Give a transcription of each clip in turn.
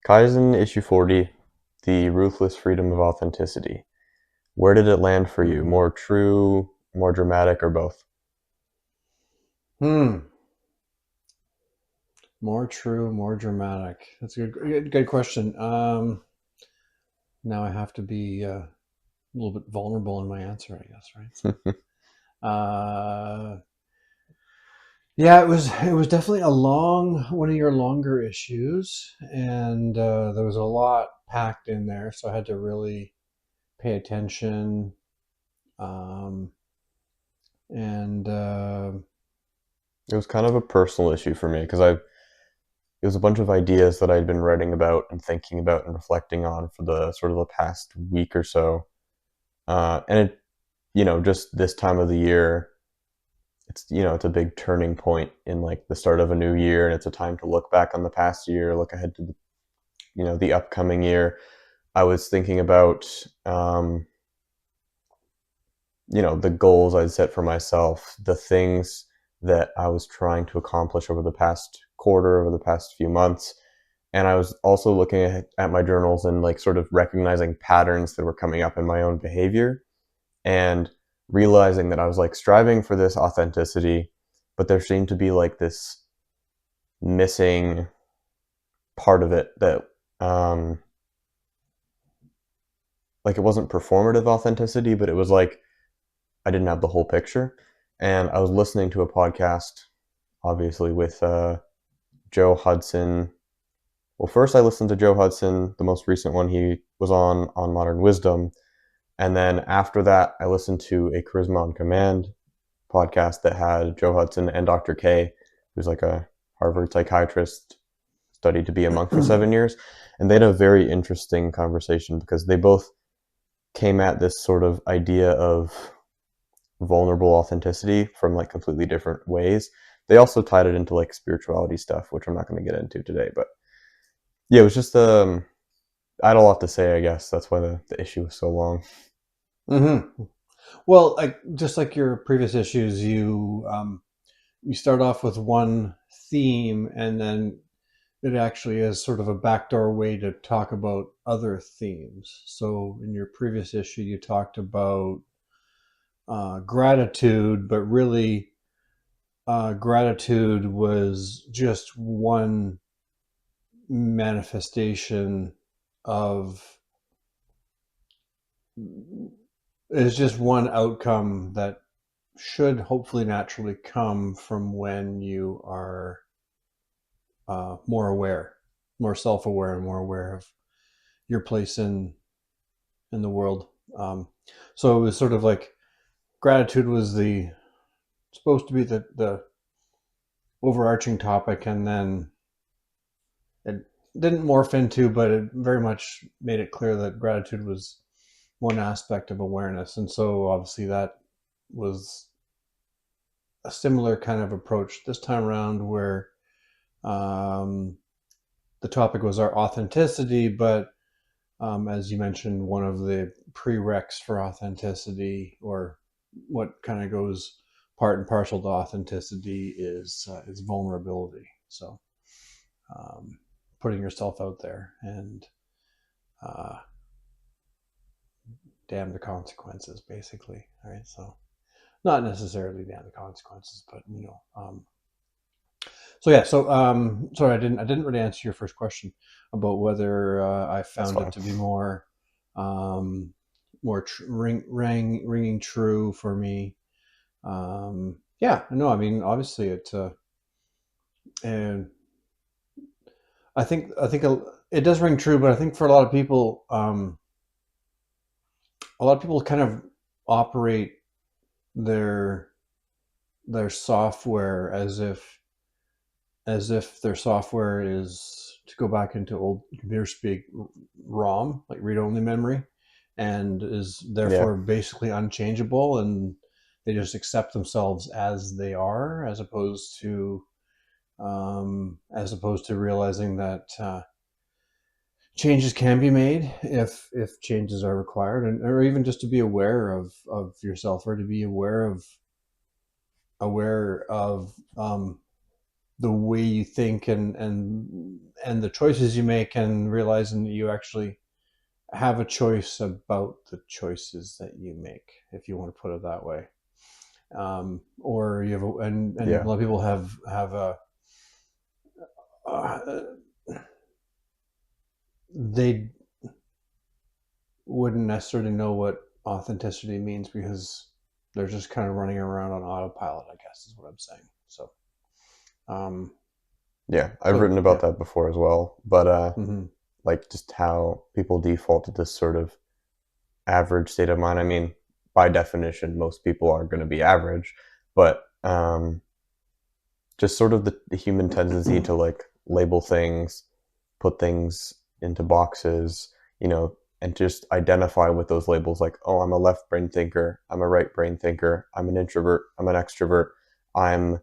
Kaizen issue 40, the ruthless freedom of authenticity. Where did it land for you? Hmm. More true, more dramatic, or both? Hmm. More true, more dramatic. That's a good question. Now I have to be a little bit vulnerable in my answer, I guess, right? So, yeah, it was definitely a one of your longer issues, and there was a lot packed in there, so I had to really pay attention. Um, and It was kind of a personal issue for me because it was a bunch of ideas that I'd been writing about and thinking about and reflecting on for the sort of the past week or so. And it, just this time of the year, it's a big turning point in like the start of a new year, and it's a time to look back on the past year, look ahead to the upcoming year. I was thinking about, the goals I'd set for myself, the things that I was trying to accomplish over the past quarter, over the past few months. And I was also looking at my journals and like sort of recognizing patterns that were coming up in my own behavior and realizing that I was like striving for this authenticity, but there seemed to be like this missing part of it that, um, like it wasn't performative authenticity, but it was like I didn't have the whole picture. And I was listening to a podcast, obviously, with Joe Hudson. Well, first I listened to Joe Hudson, the most recent one he was on Modern Wisdom. And then after that, I listened to a Charisma on Command podcast that had Joe Hudson and Dr. K, who's like a Harvard psychiatrist, studied to be a monk for 7 years. And they had a very interesting conversation because they both came at this sort of idea of vulnerable authenticity from like completely different ways. They also tied it into like spirituality stuff, which I'm not going to get into today. But yeah, it was just I had a lot to say. I guess that's why the issue was so long. hmm well, like just like your previous issues, you start off with one theme, and then it actually is sort of a backdoor way to talk about other themes. So in your previous issue, you talked about gratitude, but really, gratitude was just one manifestation of is just one outcome that should hopefully naturally come from when you are more aware, more self-aware, and more aware of your place in the world. So it was sort of like gratitude was the supposed to be the overarching topic, and then it didn't morph into, but it very much made it clear that gratitude was one aspect of awareness. And so obviously that was a similar kind of approach this time around, where um, the topic was our authenticity, but as you mentioned, one of the prereqs for authenticity, or what kind of goes part and parcel to authenticity, is vulnerability. So um, putting yourself out there, and uh, damn the consequences, basically. All right, so not necessarily damn the consequences, but so yeah, so sorry, I didn't really answer your first question about whether I That's found it fine. to be um, more ringing true for me. Yeah, no, I mean, obviously and I think it does ring true, but I think for a lot of people kind of operate their their software as if their software is, to go back into old computer speak, ROM, like read only memory, and is Yeah. therefore basically unchangeable, and they just accept themselves as they are, as opposed to realizing that changes can be made if changes are required, and or even just to be aware of yourself, or to be aware of the way you think and the choices you make, and realizing that you actually have a choice about the choices that you make, if you want to put it that way. Or you have and a Yeah. lot of people have a uh, they wouldn't necessarily know what authenticity means because they're just kind of running around on autopilot, I guess is what I'm saying. So um Yeah. I've so written about yeah. that before as well. But Mm-hmm. like just how people default to this sort of average state of mind. I mean, by definition, most people are going to be average, but just sort of the human tendency to like label things, put things into boxes, and just identify with those labels like, oh, I'm a left brain thinker, I'm a right brain thinker, I'm an introvert, I'm an extrovert, I'm,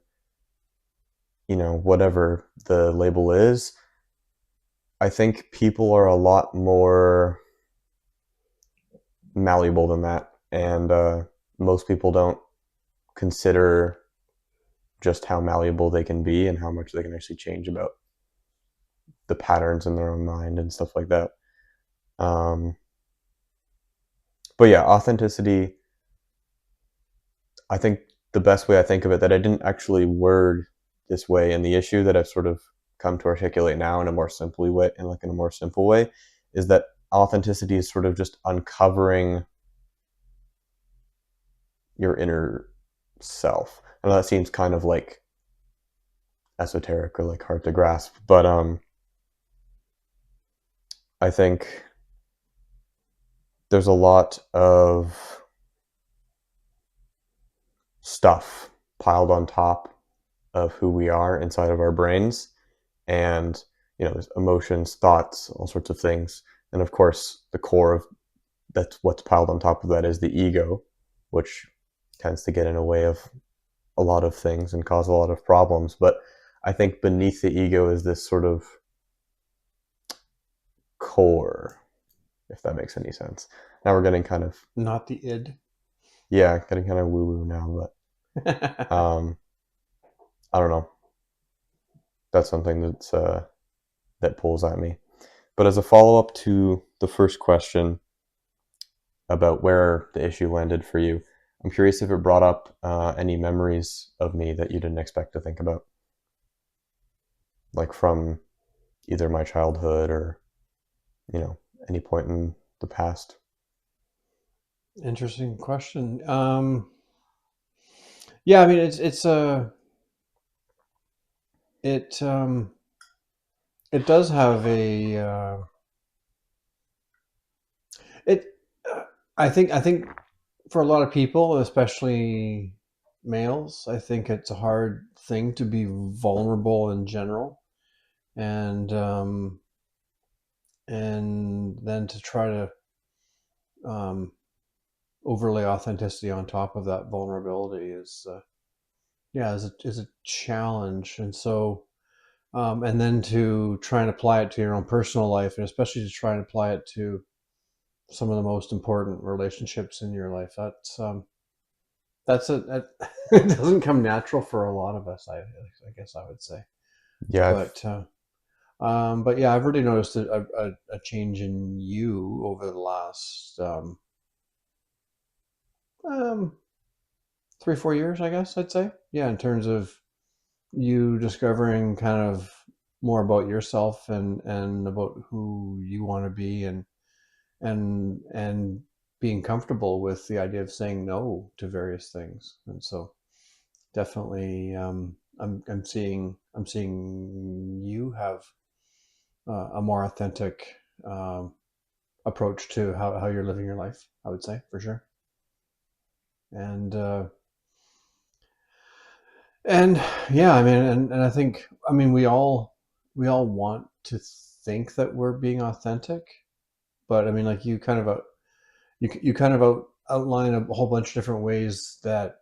whatever the label is. I think people are a lot more malleable than that. And most people don't consider just how malleable they can be and how much they can actually change about the patterns in their own mind and stuff like that. Um, but yeah, authenticity, I think the best way I think of it that I didn't actually word this way, and the issue that I've sort of come to articulate now in a more simply way, in a more simple way, is that authenticity is sort of just uncovering your inner self. I know that seems kind of like esoteric or like hard to grasp, but I think there's a lot of stuff piled on top of who we are inside of our brains, and there's emotions, thoughts, all sorts of things, and of course the core of that's what's piled on top of that is the ego, which tends to get in the way of a lot of things and cause a lot of problems. But I think beneath the ego is this sort of core, if that makes any sense. Now we're getting kind of, Not the id. yeah, getting kind of woo woo now, but I don't know. That's something that pulls at me. But as a follow up to the first question about where the issue landed for you, I'm curious if it brought up any memories of me that you didn't expect to think about, like from either my childhood or you know any point in the past. Interesting question. Yeah, I mean it it does have a it I think for a lot of people, especially males, I think it's a hard thing to be vulnerable in general, and then to try to um, overlay authenticity on top of that vulnerability is yeah is a challenge, and so and then to try and apply it to your own personal life, and especially to try and apply it to some of the most important relationships in your life. That's it doesn't come natural for a lot of us. I guess I would say, Yeah, but yeah, I've really noticed a change in you over the last um, 3 4 years, I guess I'd say. Yeah, in terms of you discovering kind of more about yourself and about who you want to be, and being comfortable with the idea of saying no to various things. And so definitely I'm seeing you have a more authentic approach to how you're living your life, I would say, for sure. And and yeah, I mean, and I think, I mean, we all want to think that we're being authentic, but I mean, like you kind of you kind of outline a whole bunch of different ways that,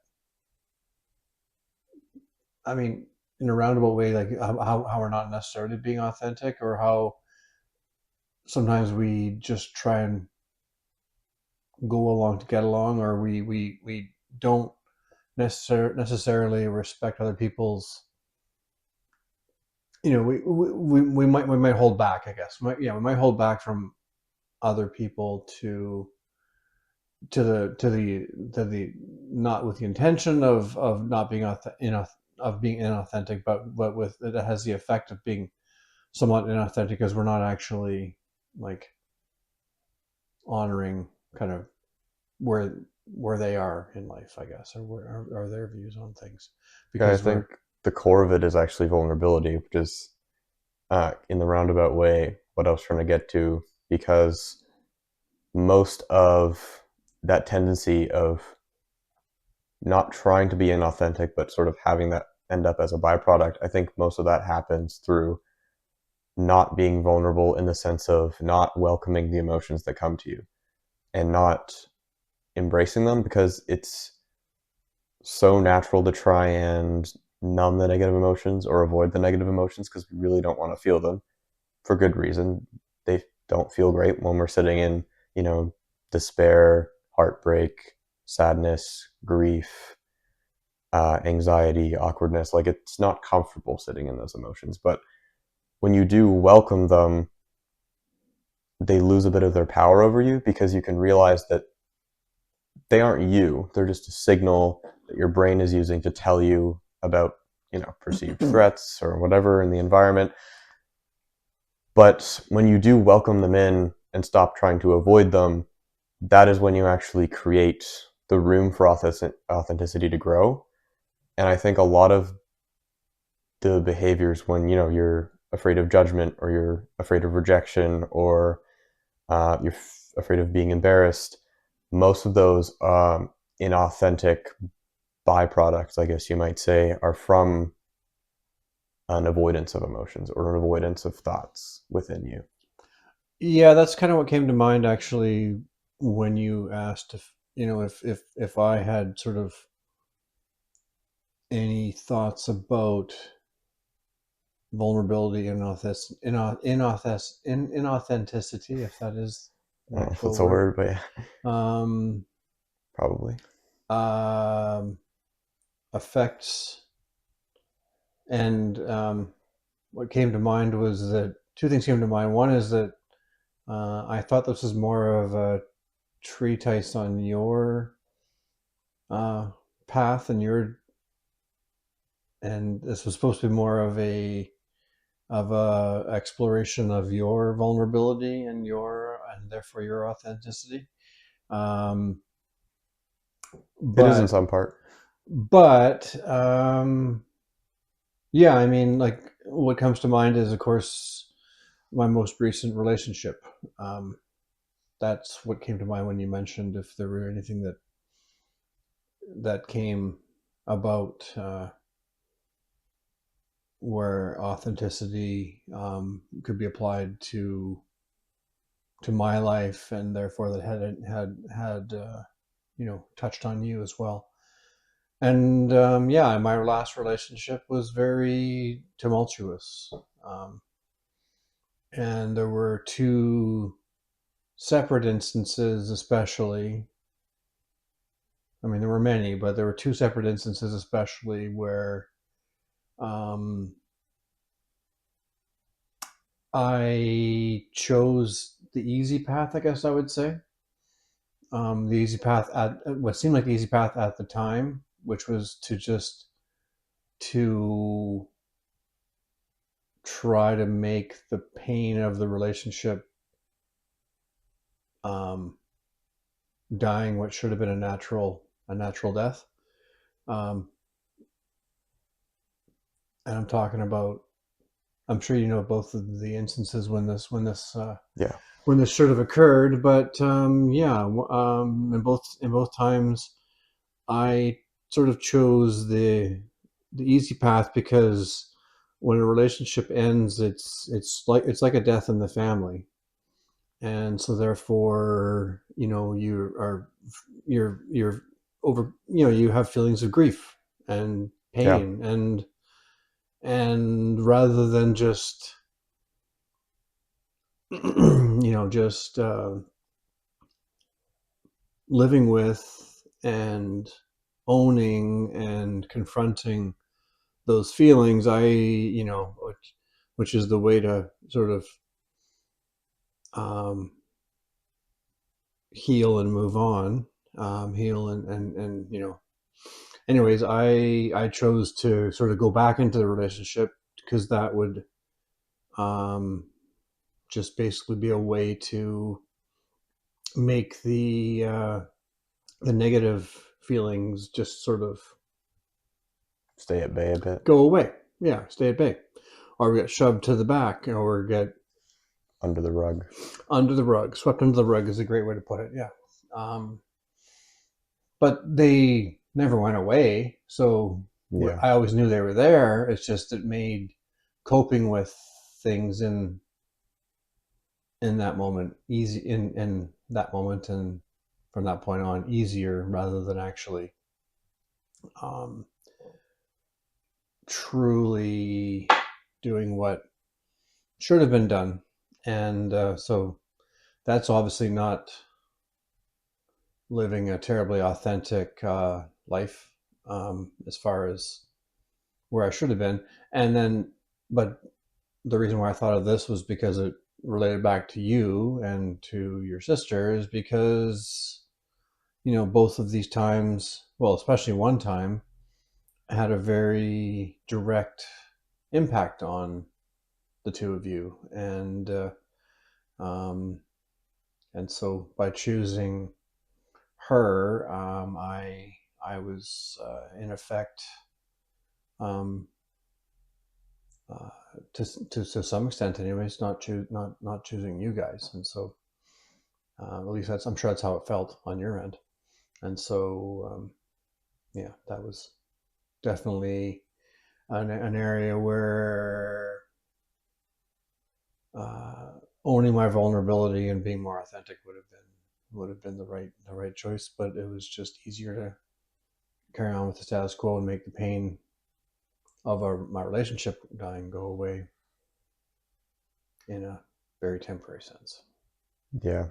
I mean, in a roundabout way, like how we're not necessarily being authentic, or how sometimes we just try and go along to get along, or we don't necessarily respect other people's we might hold back, I guess. We might hold back from other people to the not with the intention of not being of being inauthentic, but with it has the effect of being somewhat inauthentic because we're not actually like honoring kind of where they are in life, I guess, or where are their views on things, Yeah, I because think we're the core of it is actually vulnerability, which is in the roundabout way what I was trying to get to, because most of that tendency of not trying to be inauthentic, but sort of having that end up as a byproduct, I think most of that happens through not being vulnerable in the sense of not welcoming the emotions that come to you and not embracing them, because it's so natural to try and numb the negative emotions or avoid the negative emotions because we really don't want to feel them for good reason. They don't feel great when we're sitting in, you know, despair, heartbreak, sadness, grief, anxiety, awkwardness. Like, it's not comfortable sitting in those emotions. But when you do welcome them, they lose a bit of their power over you because you can realize that they aren't you. They're just a signal that your brain is using to tell you about, perceived threats or whatever in the environment. But when you do welcome them in and stop trying to avoid them, that is when you actually create the room for authenticity to grow. And I think a lot of the behaviors when, you're afraid of judgment or you're afraid of rejection or you're afraid of being embarrassed, most of those inauthentic byproducts, I guess you might say, are from an avoidance of emotions or an avoidance of thoughts within you. Yeah, that's kind of what came to mind actually when you asked if I had sort of any thoughts about vulnerability and inauthenticity, if that is I an don't know if actual that's a word. word, but yeah, Um, probably. um, Effects and what came to mind was that two things came to mind. One is that I thought this was more of a treatise on your uh, path and this was supposed to be more of a exploration of your vulnerability and therefore your authenticity. Um, It is in but some part. but yeah, I mean, like what comes to mind is, of course, my most recent relationship. Um, that's what came to mind when you mentioned if there were anything that came about where authenticity could be applied to my life, and therefore that had touched on you as well. And yeah, my last relationship was very tumultuous, um, and there were two separate instances, especially. I mean, there were many, but there were two separate instances, especially where um, I chose the easy path, I guess I would say. The easy path at what seemed like the easy path at the time, which was to try to make the pain of the relationship um, dying what should have been a natural death. Um, and I'm talking about. I'm sure you know both of the instances Yeah. when this should have occurred, but yeah, in both times, I sort of chose the easy path because when a relationship ends, it's like a death in the family, and so therefore, you're over, you have feelings of grief and Yeah. pain, and rather than just just living with and owning and confronting those feelings, I which is the way to sort of um, heal and move on, heal and Anyways, I chose to sort of go back into the relationship because that would um, just basically be a way to make the negative feelings just sort of Stay at bay a bit. go away. Yeah, stay at bay, or get shoved to the back, or get Under the rug. under the rug. Swept under the rug is a great way to put it. Yeah. Um, but they never went away, so Yeah. I always knew they were there. It's just it made coping with things in that moment easy, in that moment, and from that point on easier, rather than actually um, truly doing what should have been done. And so that's obviously not living a terribly authentic life, as far as where I should have been. And then, but the reason why I thought of this was because it related back to you and to your sister, is because, both of these times, well, especially one time, had a very direct impact on the two of you. Um, and so by choosing her, I was in effect, um, uh, to some extent, anyways, not choosing you guys. And so at least I'm sure that's how it felt on your end. And so yeah, that was definitely an area where uh, owning my vulnerability and being more authentic would have been the right choice. But it was just easier to carry on with the status quo and make the pain of my relationship dying go away in a very temporary sense. Yeah.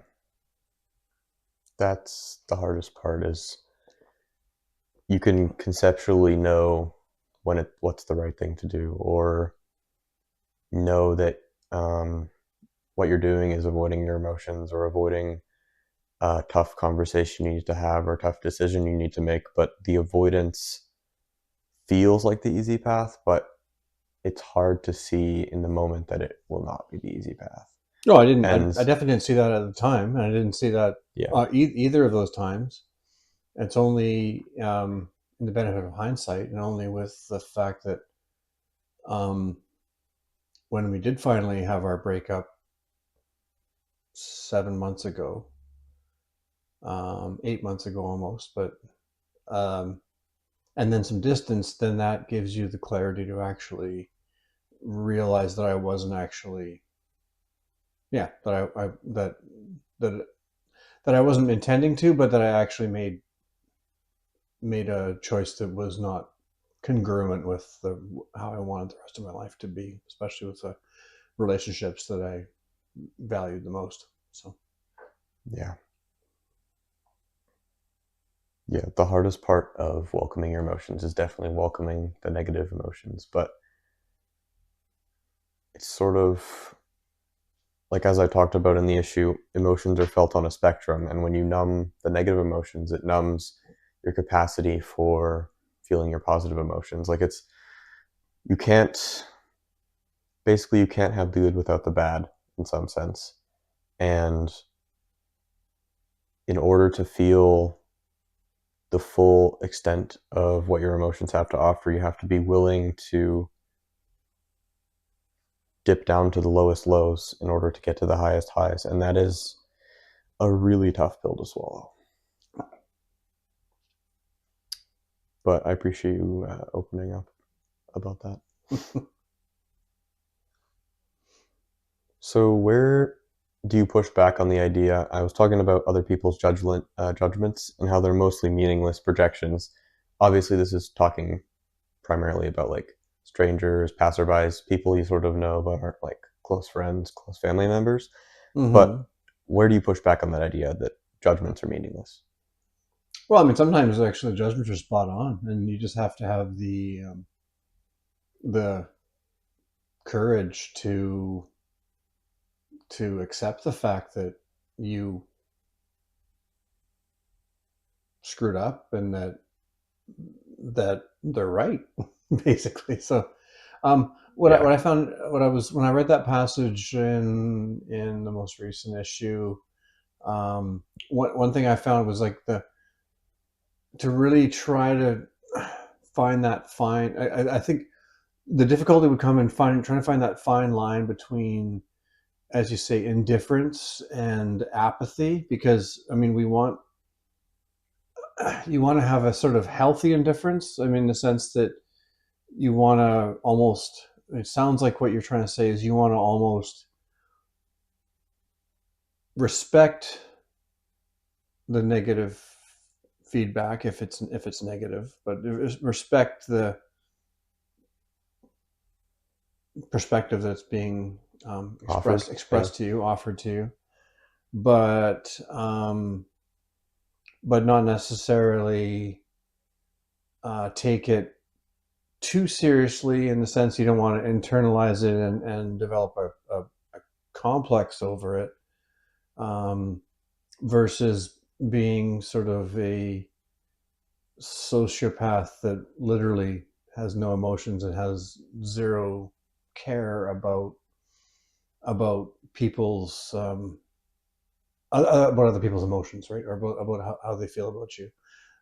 That's the hardest part, is you can conceptually know what's the right thing to do, or know that um, what you're doing is avoiding your emotions or avoiding a tough conversation you need to have or a tough decision you need to make. But the avoidance feels like the easy path, but it's hard to see in the moment that it will not be the easy path. No, I didn't. And I definitely didn't see that at the time, and I didn't see that yeah, either of those times. It's only in the benefit of hindsight, and only with the fact that um, when we did finally have our breakup 7 months ago, 8 months ago almost, but um, and then some distance, then that gives you the clarity to actually realize that I wasn't actually, yeah, that that I wasn't intending to, but that I actually made a choice that was not congruent with how I wanted the rest of my life to be, especially with the relationships that I valued the most. So yeah, yeah. The hardest part of welcoming your emotions is definitely welcoming the negative emotions, but it's sort of like, as I talked about in the issue, emotions are felt on a spectrum, and when you numb the negative emotions, it numbs your capacity for feeling your positive emotions. Like, it's you can't basically, you can't have the good without the bad in some sense. And in order to feel the full extent of what your emotions have to offer, you have to be willing to dip down to the lowest lows in order to get to the highest highs, and that is a really tough pill to swallow. But I appreciate you opening up about that. So where do you push back on the idea? I was talking about other people's judgments and how they're mostly meaningless projections. Obviously, this is talking primarily about like strangers, passerbys, people you sort of know but aren't like close friends, close family members. mm-hmm. But where do you push back on that idea that judgments are meaningless? Well, I mean, sometimes actually the judgments are spot on, and you just have to have the courage to accept the fact that you screwed up and that they're right, basically. So, Yeah. what I found, when I read that passage in the most recent issue, one thing I found was like the to really try to find that fine. I think the difficulty would come in trying to find that fine line between, as you say, indifference and apathy, because I mean, you want to have a sort of healthy indifference. I mean, in the sense that you want to almost, it sounds like what you're trying to say is you want to almost respect the negative feedback if it's negative, but respect the perspective that's being Offered. Yeah. expressed to you, offered to you, but not necessarily take it too seriously, in the sense you don't want to internalize it and develop a complex over it, um, versus being sort of a sociopath that literally has no emotions and has zero care about people's about other people's emotions, right? Or about how they feel about you.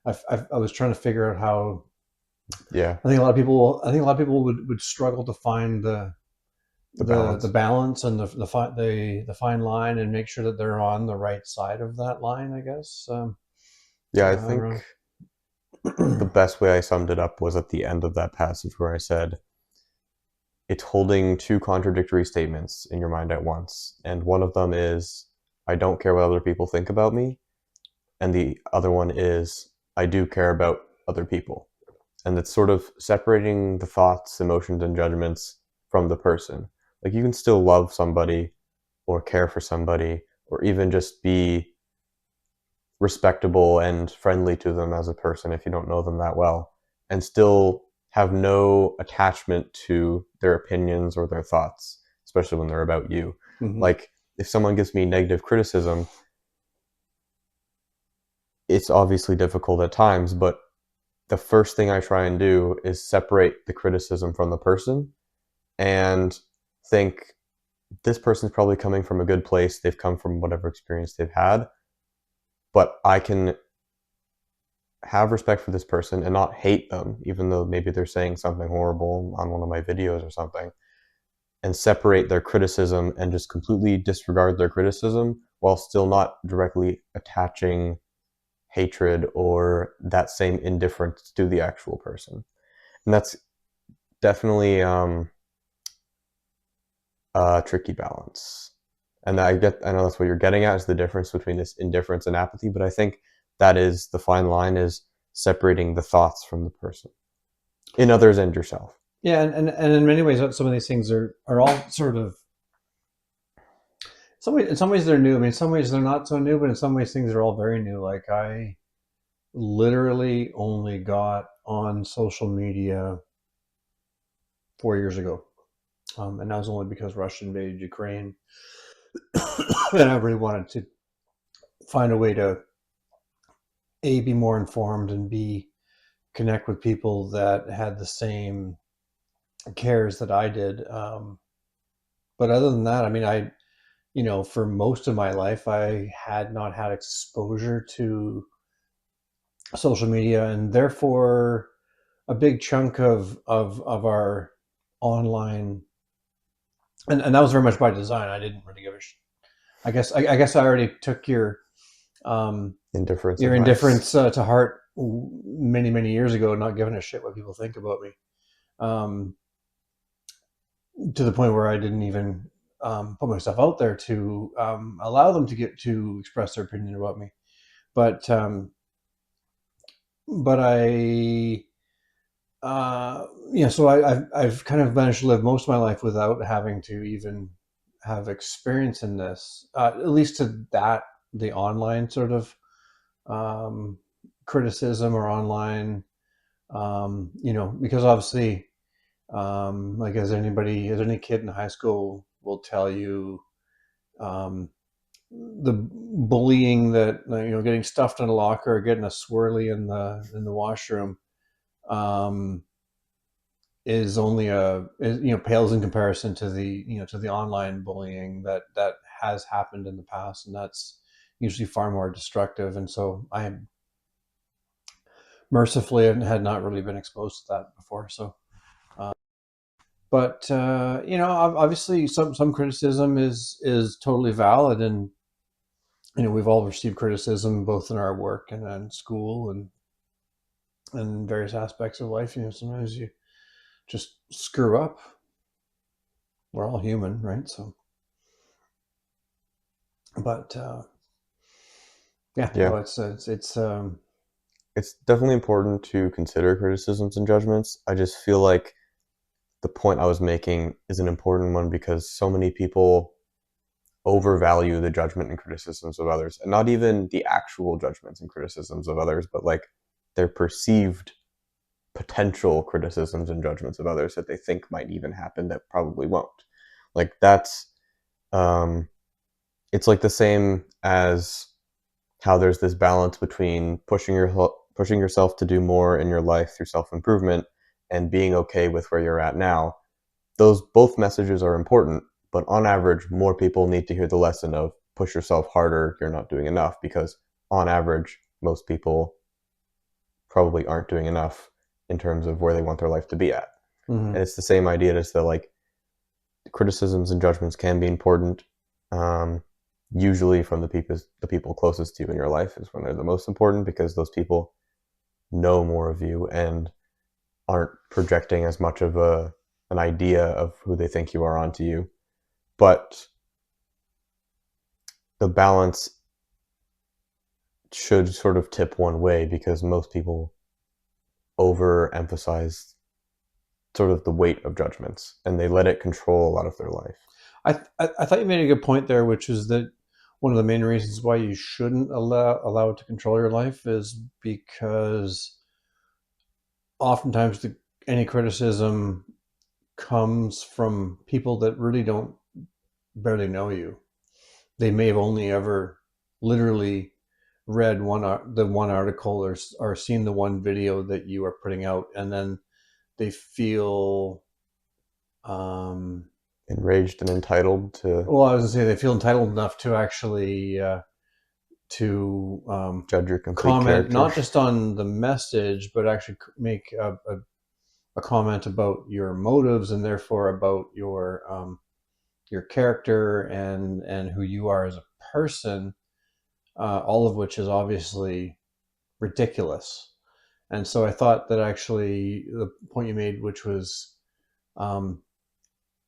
I was trying to figure out how. Yeah. I think a lot of people would struggle to find The the balance. balance and the fine line, and make sure that they're on the right side of that line, I guess. Yeah, I think Around. the best way I summed it up was at the end of that passage where I said, it's holding two contradictory statements in your mind at once. And one of them is, I don't care what other people think about me. And the other one is, I do care about other people. And it's sort of separating the thoughts, emotions, and judgments from the person. Like, you can still love somebody or care for somebody or even just be respectable and friendly to them as a person if you don't know them that well, and still have no attachment to their opinions or their thoughts, especially when they're about you. Mm-hmm. Like, if someone gives me negative criticism, it's obviously difficult at times, but the first thing I try and do is separate the criticism from the person and think, this person's probably coming from a good place. They've come from whatever experience they've had, but I can have respect for this person and not hate them, even though maybe they're saying something horrible on one of my videos or something, and separate their criticism and just completely disregard their criticism while still not directly attaching hatred or that same indifference to the actual person. And that's definitely a tricky balance. And I know that's what you're getting at, is the difference between this indifference and apathy, but I think that is the fine line, is separating the thoughts from the person, in others and yourself. Yeah, and in many ways, some of these things are all sort of, in some ways they're new. I mean, in some ways they're not so new, but in some ways things are all very new. Like, I literally only got on social media 4 years ago, and that was only because Russia invaded Ukraine, and I really wanted to find a way to be more informed, and b, connect with people that had the same cares that I did. But other than that, I mean, for most of my life, I had not had exposure to social media, and therefore a big chunk of our online, and that was very much by design. I didn't really give a I guess I already took Indifference your advice. indifference to heart many years ago, not giving a shit what people think about me, um, to the point where I didn't even put myself out there to allow them to express their opinion about me. But I so I've kind of managed to live most of my life without having to even have experience in this, at least to that, the online sort of um, criticism or online, because obviously, Like, as any kid in high school will tell you, um, the bullying that, getting stuffed in a locker or getting a swirly in the washroom, um, is only pales in comparison to the online bullying that has happened in the past, and that's usually far more destructive. And so I mercifully had not really been exposed to that before. So, but obviously some criticism is totally valid, and we've all received criticism both in our work and in school and various aspects of life. Sometimes you just screw up. We're all human, right? So, but yeah, Yeah, no, it's it's definitely important to consider criticisms and judgments. I just feel like the point I was making is an important one because so many people overvalue the judgment and criticisms of others, and not even the actual judgments and criticisms of others, but like their perceived potential criticisms and judgments of others that they think might even happen that probably won't. Like that's um it's like the same as how there's this balance between pushing yourself to do more in your life through self-improvement and being okay with where you're at now. Those both messages are important, but on average more people need to hear the lesson of push yourself harder, you're not doing enough, because on average most people probably aren't doing enough in terms of where they want their life to be at. mhm. And it's the same idea as that, like, criticisms and judgments can be important. Um, Usually from the people closest to you in your life is when they're the most important, because those people know more of you and aren't projecting as much of an idea of who they think you are onto you. But the balance should sort of tip one way, because most people overemphasize sort of the weight of judgments and they let it control a lot of their life. I thought you made a good point there, which is that one of the main reasons why you shouldn't allow it to control your life is because oftentimes any criticism comes from people that really don't barely know you. They may have only ever literally read the one article, or seen the one video that you are putting out, and then they feel, um, Enraged and entitled to well, I was gonna say they feel entitled enough to actually to judge your complete comment character. not just on the message, but actually make a comment about your motives, and therefore about your character and who you are as a person, all of which is obviously ridiculous. And so I thought that actually the point you made, which was,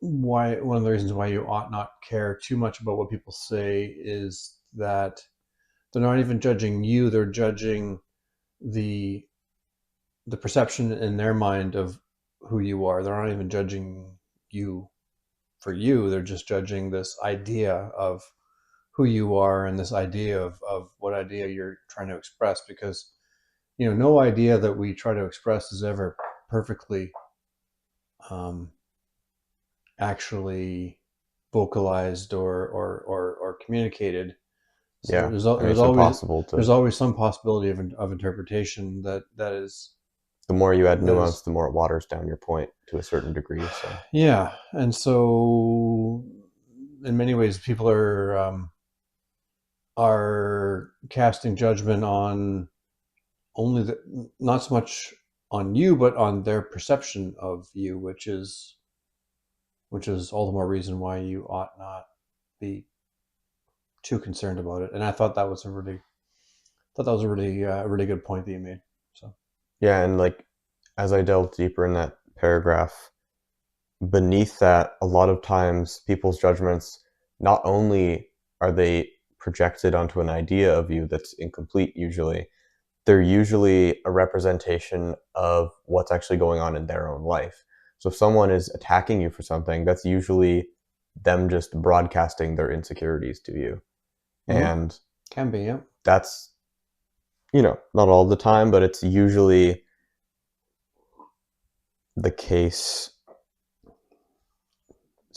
why one of the reasons why you ought not care too much about what people say, is that they're not even judging you; they're judging the the perception in their mind of who you are. They're not even judging you for you. They're just judging this idea of who you are, and this idea of what idea you're trying to express. Because no idea that we try to express is ever perfectly, um, actually vocalized or communicated. So Yeah, there's I mean there's it's always impossible there's to. always some possibility of interpretation The more you add that nuance, is the more it waters down your point to a certain degree. So yeah. And so in many ways people are casting judgment on only not so much on you, but on their perception of you, which is all the more reason why you ought not be too concerned about it. And I thought that was a really good point that you made. So yeah, and like as I delved deeper in that paragraph, beneath that, a lot of times people's judgments, not only are they projected onto an idea of you that's incomplete, usually, they're usually a representation of what's actually going on in their own life. So if someone is attacking you for something, that's usually them just broadcasting their insecurities to you. mm-hmm. And Can be, yeah. that's, not all the time, but it's usually the case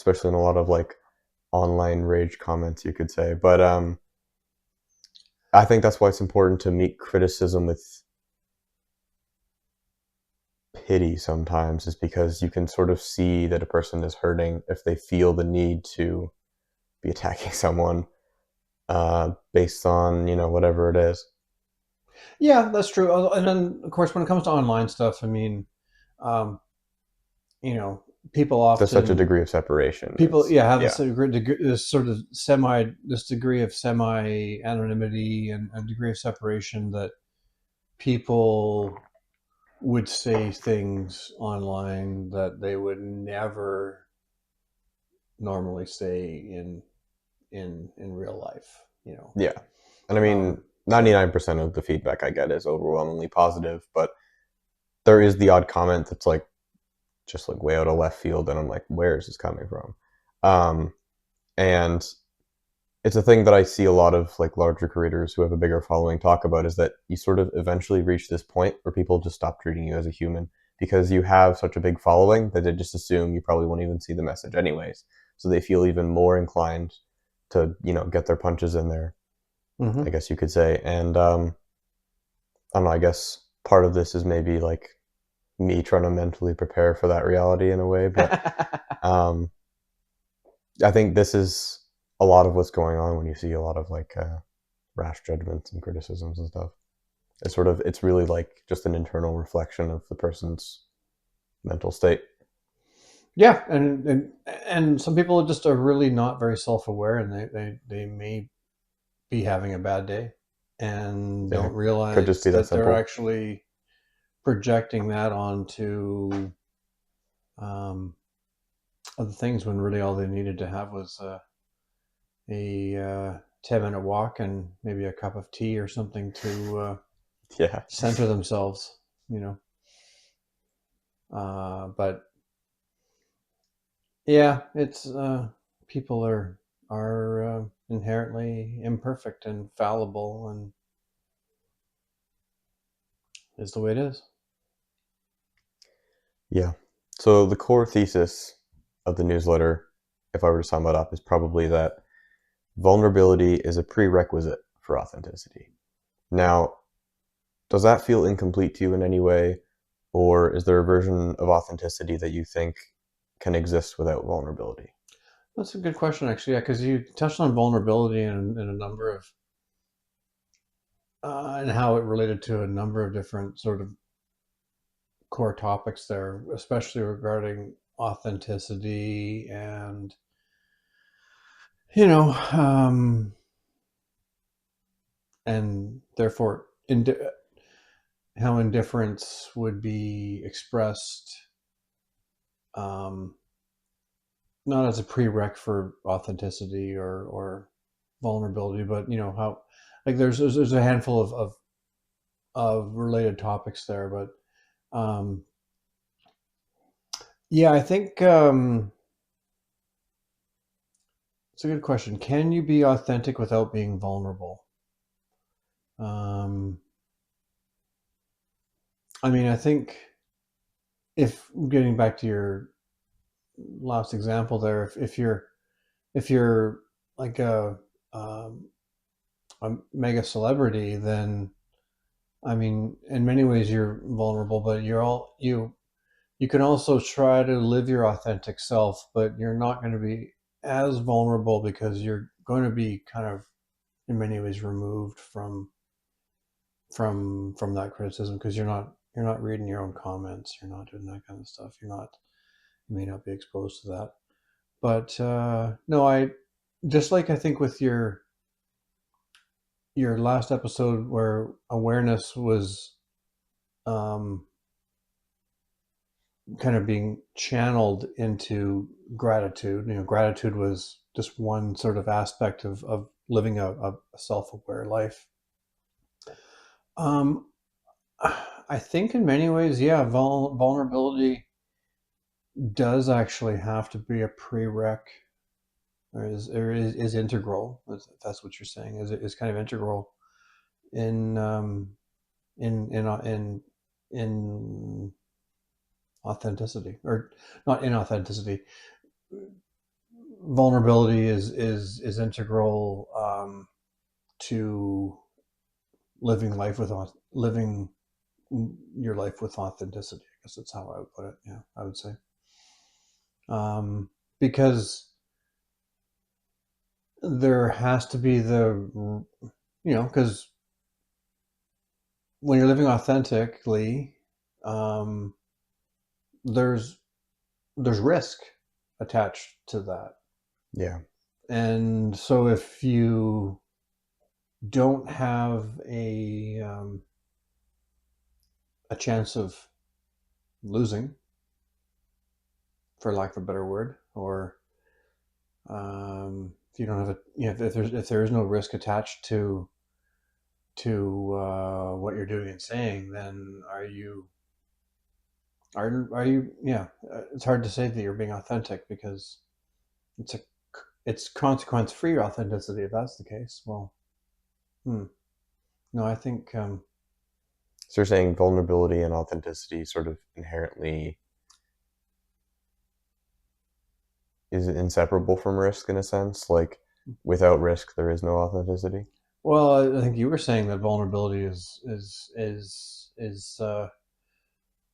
especially in a lot of like online rage comments, you could say. But I think that's why it's important to meet criticism with pity sometimes, is because you can sort of see that a person is hurting if they feel the need to be attacking someone based on, whatever it is. Yeah, that's true. And then, of course, when it comes to online stuff, I mean, um, you know, people There's such a often degree of separation. people, It's, yeah, have yeah, this sort of this degree of semi anonymity and a degree of separation that people would say things online that they would never normally say in real life. yeah. And I mean, So 99% of the feedback I get is overwhelmingly positive, but there is the odd comment that's like just like way out of left field, and I'm like, where is this coming from? Um, and it's a thing that I see a lot of like larger creators who have a bigger following talk about, is that you sort of eventually reach this point where people just stop treating you as a human because you have such a big following that they just assume you probably won't even see the message anyways. So they feel even more inclined to, get their punches in there, I mhm. guess you could say. And I don't know, I guess part of this is maybe like me trying to mentally prepare for that reality in a way, but um, I think this is a lot of what's going on when you see a lot of like rash judgments and criticisms and stuff. It's really like just an internal reflection of the person's mental state. Yeah, and some people just are really not very self-aware, and they may be having a bad day and Yeah, don't could just realize be that that they're simple. actually projecting that onto um, other things, when really all they needed to have was a 10-minute walk and maybe a cup of tea or something to Yeah, center themselves, you know. But yeah, it's people are inherently imperfect and fallible, and is the way it is. yeah. So the core thesis of the newsletter, if I were to sum it up, is probably that vulnerability is a prerequisite for authenticity. Now, does that feel incomplete to you in any way, or is there a version of authenticity that you think can exist without vulnerability? That's a good question, actually. Yeah, because you touched on vulnerability in a number of and how it related to a number of different sort of core topics there, especially regarding authenticity and you know, and therefore how indifference would be expressed, um, not as a prereq for authenticity or vulnerability, but how, like, there's a handful of related topics there, but yeah, I think it's a good question. Can you be authentic without being vulnerable? Um, I mean, I think, if getting back to your last example there, if you're like um, a mega celebrity, then I mean, in many ways you're vulnerable, but you can also try to live your authentic self, but you're not going to be as vulnerable because you're going to be kind of in many ways removed from that criticism, because you're not reading your own comments, you're not doing that kind of stuff, you may not be exposed to that. But no, I just, like, I think with your last episode where awareness was um, kind of being channeled into gratitude. Gratitude was just one sort of aspect of living a self-aware life. Um, I think in many ways, yeah, vulnerability does actually have to be a prereq, or is integral. If that's what you're saying. Is kind of integral in in authenticity, or not in authenticity. vulnerability is integral to living your life with authenticity. I guess that's how I would put it. Yeah, I would say, because there has to be because when you're living authentically, um, there's risk attached to that, Yeah. and so if you don't have a chance of losing, for lack of a better word, or if you don't have if there is no risk attached to what you're doing and saying, then are you yeah? It's hard to say that you're being authentic because it's a it's consequence free authenticity. If that's the case, well, hmm, no, I think So you're saying vulnerability and authenticity sort of inherently is inseparable from risk in a sense? Like without risk, there is no authenticity? well, I think you were saying that vulnerability is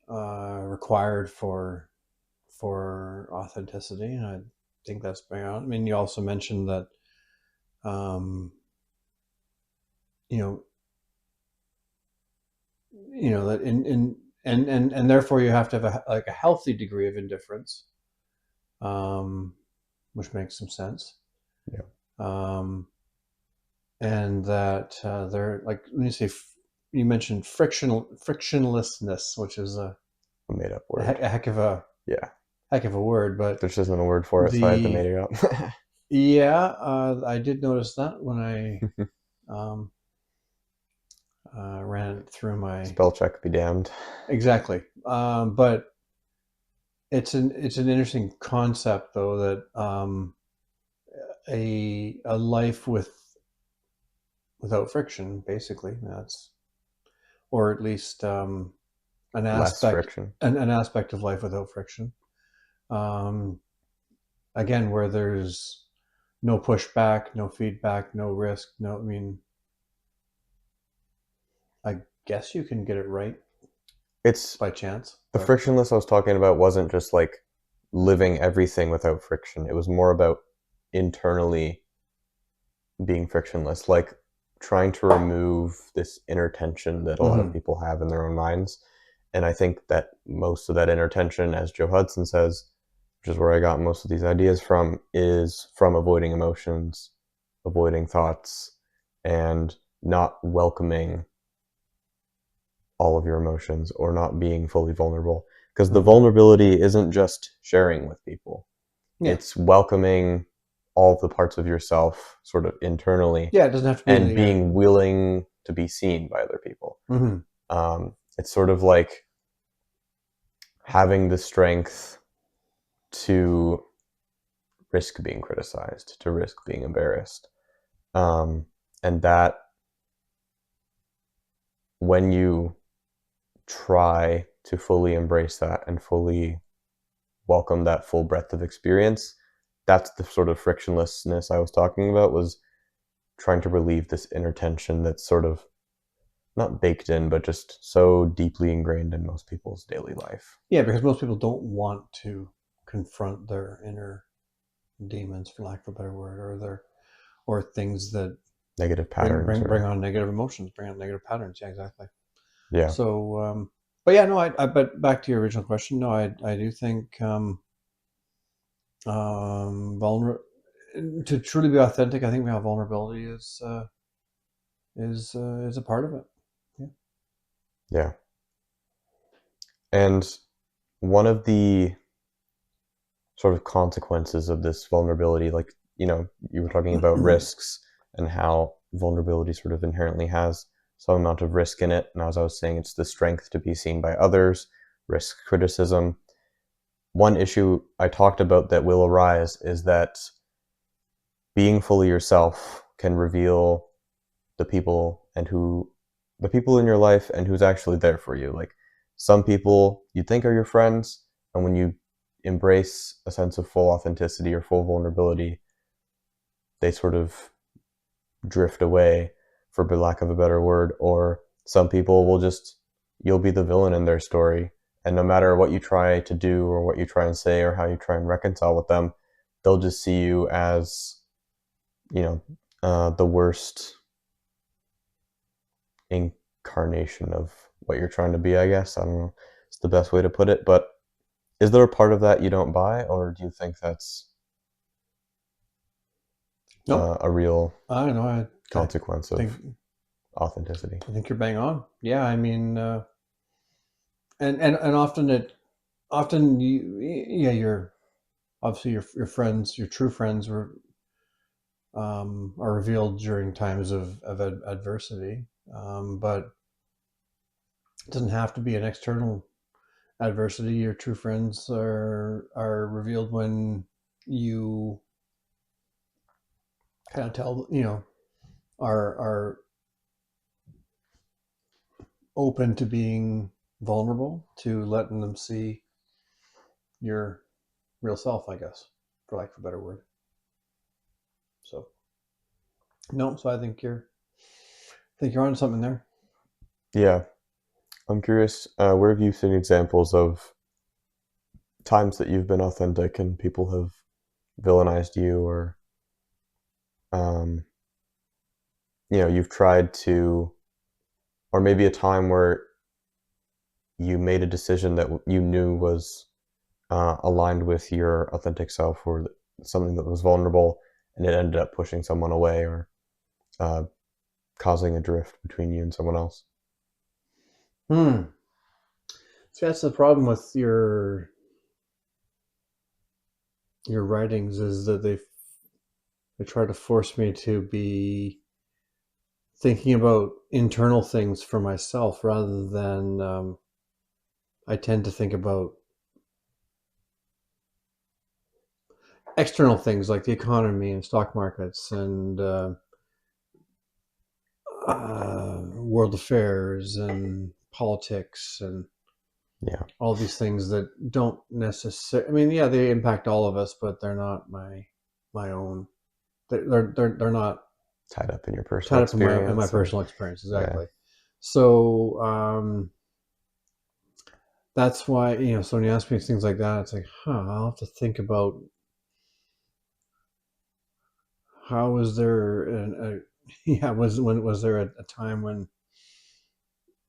required for authenticity, and I think that's bang on. I mean, you also mentioned that um, you know that in and therefore you have to have a healthy degree of indifference, um, which makes some sense. Yeah. Um, and that they're like when you say you mentioned frictionlessness, which is A made up word. a Yeah. heck of a word, but There just isn't a word for it, so I had to the make it up. yeah, I did notice that when I um, ran it through my Spell check be damned. exactly, but it's an interesting concept though that a life without friction, basically, that's or at least Less friction. an aspect of life without friction. Um, again, where there's no pushback, no feedback, no risk, no. I mean, I guess you can get it right It's by chance, the but frictionless I was talking about wasn't just like living everything without friction. It was more about internally being frictionless, like trying to remove this inner tension that a lot of mm-hmm, people have in their own minds. And I think that most of that inner tension, as Joe Hudson says, which is where I got most of these ideas from, is from avoiding emotions, avoiding thoughts, and not welcoming all of your emotions or not being fully vulnerable. Because the mm-hmm. vulnerability isn't just sharing with people, Yeah, it's welcoming all the parts of yourself sort of internally yeah. It doesn't have to be in and the air. being willing to be seen by other people. Mm-hmm, It's sort of like having the strength to risk being criticized, to risk being embarrassed. And that when you try to fully embrace that and fully welcome that full breadth of experience, that's the sort of frictionlessness I was talking about, was trying to relieve this inner tension that's sort of not baked in, but just so deeply ingrained in most people's daily life. yeah, because most people don't want to confront their inner demons, for lack of a better word, or things that Negative patterns bring or on negative emotions, bring on negative patterns. Yeah, exactly. yeah. So, but yeah, no, but back to your original question, no, I do think vulner to truly be authentic, I think vulnerability is a part of it. Yeah. Yeah. And one of the sort of consequences of this vulnerability, like, you were talking about risks and how vulnerability sort of inherently has some amount of risk in it. And as I was saying, it's the strength to be seen by others, risk criticism. One issue I talked about that will arise is that being fully yourself can reveal the people and who the people in your life and who's actually there for you. Like some people you think are your friends, and when you embrace a sense of full authenticity or full vulnerability, they sort of drift away, for lack of a better word. Or some people will just, you'll be the villain in their story, and no matter what you try to do or what you try and say or how you try and reconcile with them, they'll just see you as, you know, the worst incarnation of what you're trying to be, I guess. I don't know. It's the best way to put it. But is there a part of that you don't buy, or do you think that's No, a real I don't know. I consequence think of authenticity? I think you're bang on. Yeah, I mean, and often yeah, your obviously your friends, your true friends are revealed during times of adversity, but it doesn't have to be an external adversity. Your true friends are revealed when you kind of tell, are open to being vulnerable, to letting them see your real self, I guess, for lack of a better word. So no, so I think you're on something there. Yeah, I'm curious, where have you seen examples of times that you've been authentic and people have villainized you, or um, you've tried to, or maybe a time where you made a decision that you knew was aligned with your authentic self, or something that was vulnerable, and it ended up pushing someone away, or uh, causing a drift between you and someone else? Hmm. See, that's the problem with your writings, is that they try to force me to be thinking about internal things for myself rather than I tend to think about external things like the economy and stock markets and world affairs and politics and Yeah, all these things that don't necessarily. I mean, yeah, they impact all of us, but they're not my own. They're not tied up in your personal tied up in my experience, or personal experience, yeah, exactly. So that's why, so when you ask me things like that, it's like, I'll have to think about how was there yeah, was there a time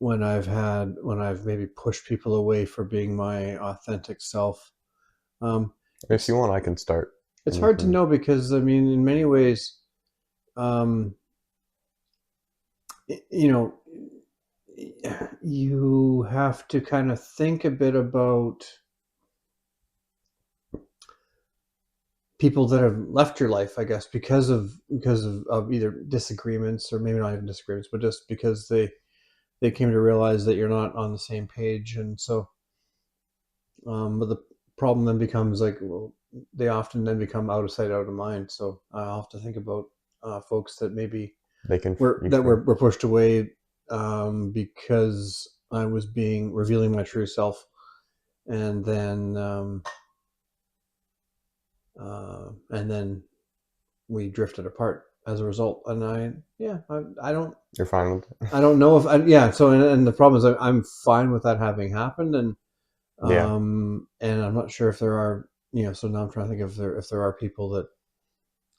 when I've maybe pushed people away for being my authentic self. Um, if you it's want, I can start it's and you hard to can. know because I mean, in many ways, um, you know, you have to kind of think a bit about people that have left your life, I guess, because of either disagreements, or maybe not even disagreements, but just because they came to realize that you're not on the same page. And so but the problem then becomes like, well, they often then become out of sight, out of mind. So I'll have to think about folks that maybe They can. were You that can. were pushed away because I was being revealing my true self, and then we drifted apart as a result. And You're fine with it. I don't know if yeah. So and the problem is I'm fine with that having happened, Yeah, and I'm not sure if there are, so now I'm trying to think if there are people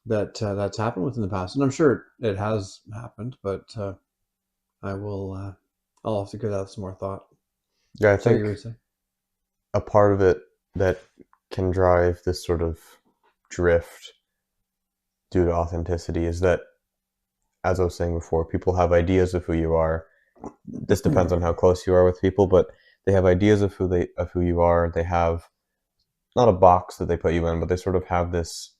that's happened with in the past, and I'm sure it has happened, but I will I'll have to give that some more thought. yeah. I So you think would say? a part of it that can drive this sort of drift due to authenticity is that, as I was saying before, people have ideas of who you are. This depends on how close you are with people, but they have ideas of who you are. They have not a box that they put you in, but they sort of have this,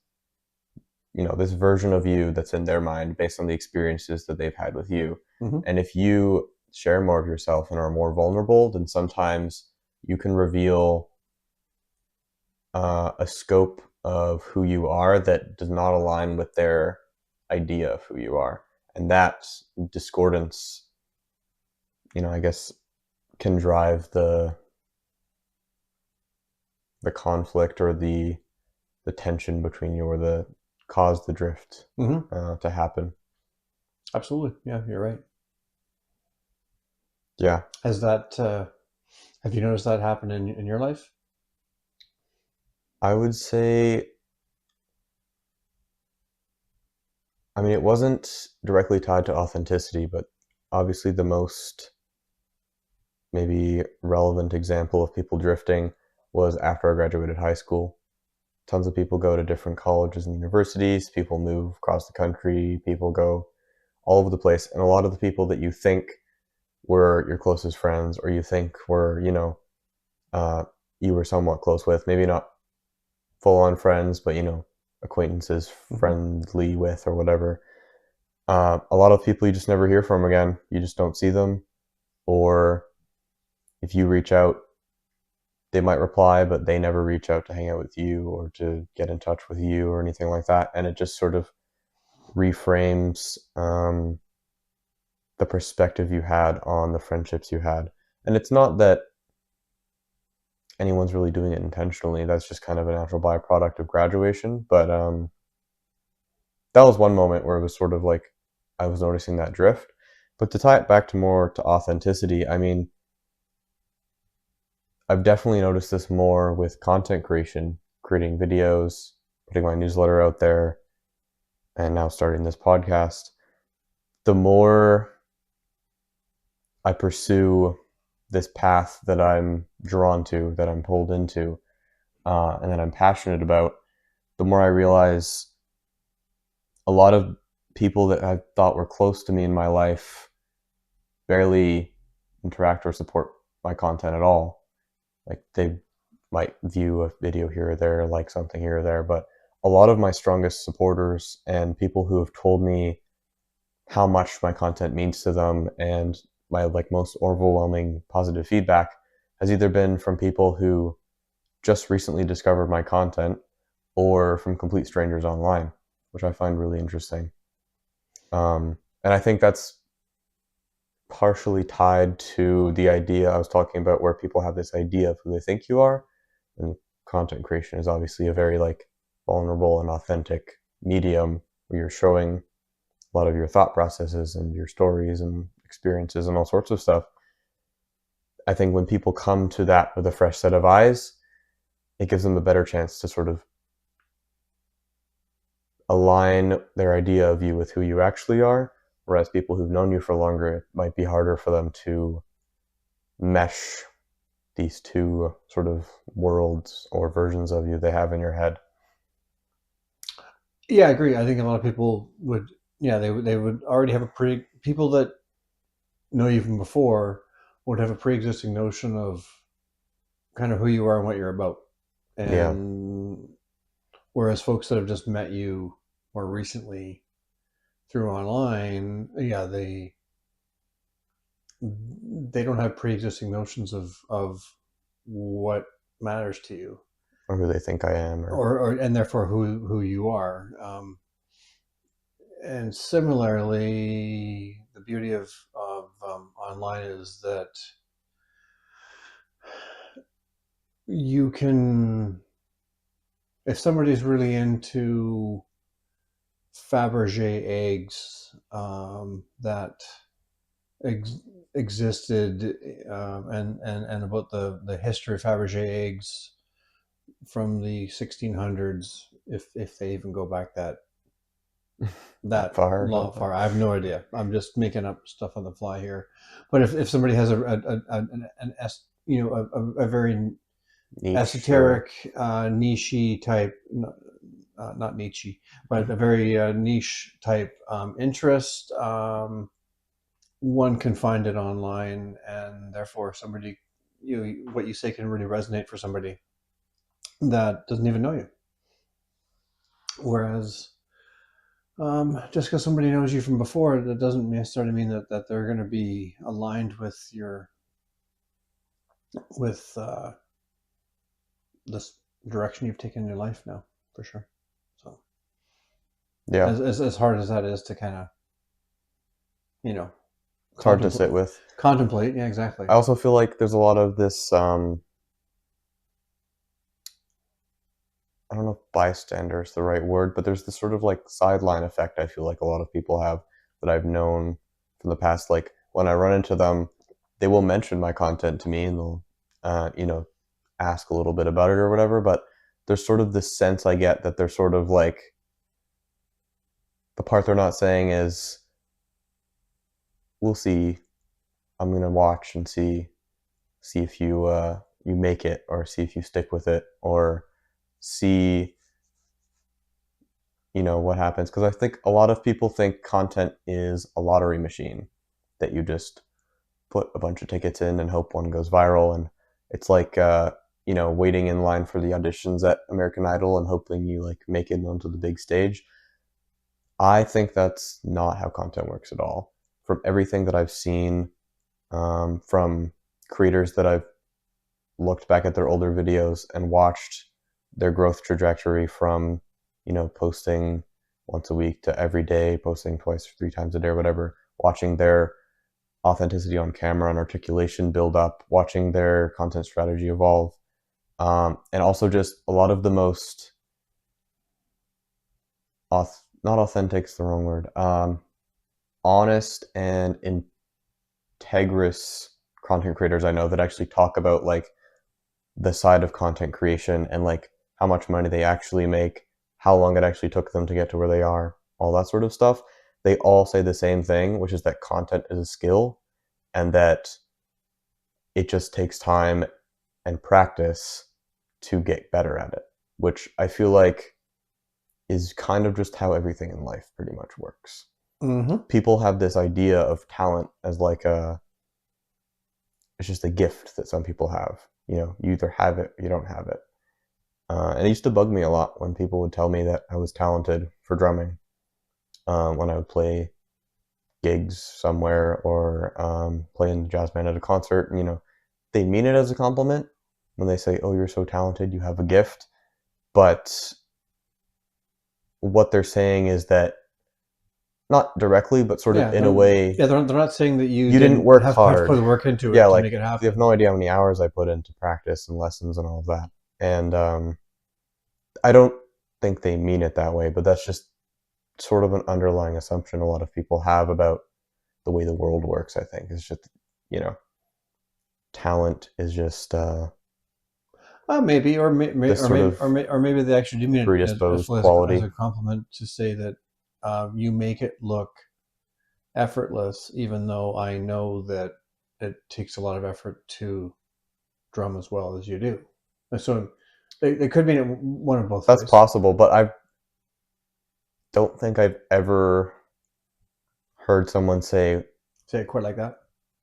this version of you that's in their mind based on the experiences that they've had with you. Mm-hmm. And if you share more of yourself and are more vulnerable, then sometimes you can reveal a scope of who you are that does not align with their idea of who you are. And that discordance, I guess, can drive the conflict or the tension between you, or the caused the drift Mm-hmm. to happen. Absolutely. Yeah, you're right. Yeah, Has that, have you noticed that happen in your life? I would say, I mean, it wasn't directly tied to authenticity, but obviously the most maybe relevant example of people drifting was after I graduated high school. Tons of people go to different colleges and universities, people move across the country, people go all over the place. And a lot of the people that you think were your closest friends, or you think were, uh, you were somewhat close with, maybe not full on friends, but, acquaintances, Mm-hmm. friendly with, or whatever. A lot of people you just never hear from again. You just don't see them. Or if you reach out, they might reply, but they never reach out to hang out with you or to get in touch with you or anything like that. And it just sort of reframes the perspective you had on the friendships you had. And it's not that anyone's really doing it intentionally. That's just kind of a natural byproduct of graduation. But that was one moment where it was sort of like I was noticing that drift. But to tie it back to more to authenticity, I mean, I've definitely noticed this more with content creation, creating videos, putting my newsletter out there, and now starting this podcast. The more I pursue this path that I'm drawn to, that I'm pulled into, and that I'm passionate about, the more I realize a lot of people that I thought were close to me in my life barely interact or support my content at all. Like they might view a video here or there, like something here or there, but a lot of my strongest supporters and people who have told me how much my content means to them, and my like most overwhelming positive feedback has either been from people who just recently discovered my content or from complete strangers online, which I find really interesting. And I think that's partially tied to the idea I was talking about, where people have this idea of who they think you are. And content creation is obviously a very like vulnerable and authentic medium where you're showing a lot of your thought processes and your stories and experiences and all sorts of stuff. I think when people come to that with a fresh set of eyes, it gives them a better chance to sort of align their idea of you with who you actually are. Whereas people who've known you for longer, it might be harder for them to mesh these two sort of worlds or versions of you they have in your head. Yeah, I agree. I think a lot of people would, yeah, they would already have a pretty, people that know you from before would have a pre-existing notion of kind of who you are and what you're about. Yeah, And whereas folks that have just met you more recently through online, yeah, they don't have pre-existing notions of what matters to you, or who they think I am, or or and therefore who you are. And similarly, the beauty of online is that you can, if somebody's really into Fabergé eggs that ex- existed, and about the history of Fabergé eggs from the 1600s, if they even go back that that far. I long don't know. far. I have no idea. I'm just making up stuff on the fly here. But if somebody has a very Niche or esoteric, nichey type, not nichey, but a very niche type interest, one can find it online, and therefore somebody, what you say can really resonate for somebody that doesn't even know you. Whereas just because somebody knows you from before, that doesn't necessarily mean that they're going to be aligned with your with this direction you've taken in your life now, for sure. So yeah, as hard as that is to kind of, you know, it's hard to sit with. contemplate. Yeah, exactly. I also feel like there's a lot of this I don't know if bystander is the right word, but there's this sort of like sideline effect I feel like a lot of people have that I've known from the past. Like when I run into them, they will mention my content to me and they'll, ask a little bit about it or whatever. But there's sort of this sense I get that they're sort of like, the part they're not saying is, we'll see. I'm gonna watch and see if you make it, or see if you stick with it, or see what happens. Because I think a lot of people think content is a lottery machine that you just put a bunch of tickets in and hope one goes viral, and it's like waiting in line for the auditions at American Idol and hoping you like make it onto the big stage. I think that's not how content works at all. From everything that I've seen, from creators that I've looked back at their older videos and watched their growth trajectory from, posting once a week to every day, posting twice or three times a day or whatever, watching their authenticity on camera and articulation build up, watching their content strategy evolve, and also just a lot of the most, not authentic is the wrong word, honest and integrous content creators I know that actually talk about like the side of content creation and like how much money they actually make, how long it actually took them to get to where they are, all that sort of stuff. They all say the same thing, which is that content is a skill and that it just takes time and practice to get better at it, which I feel like is kind of just how everything in life pretty much works. Mm-hmm. People have this idea of talent as like it's just a gift that some people have. You either have it or you don't have it. And it used to bug me a lot when people would tell me that I was talented for drumming, when I would play gigs somewhere or play in jazz band at a concert. And, they mean it as a compliment when they say, "Oh, you're so talented, you have a gift." But what they're saying is that, not directly, but sort of Yeah, in a way, they're not saying that you you didn't didn't work have to put hard. the work into Yeah, it to like make it they have happen. no idea how many hours I put into practice and lessons and all of that. And I don't think they mean it that way, but that's just sort of an underlying assumption a lot of people have about the way the world works. I think it's just, you know, talent is just Maybe, this sort of or maybe they actually do mean it predisposed as quality. a compliment to say that you make it look effortless, even though I know that it takes a lot of effort to drum as well as you do. So they could mean it one of both That's ways. possible, but I don't think I've ever heard someone Say it quite like that.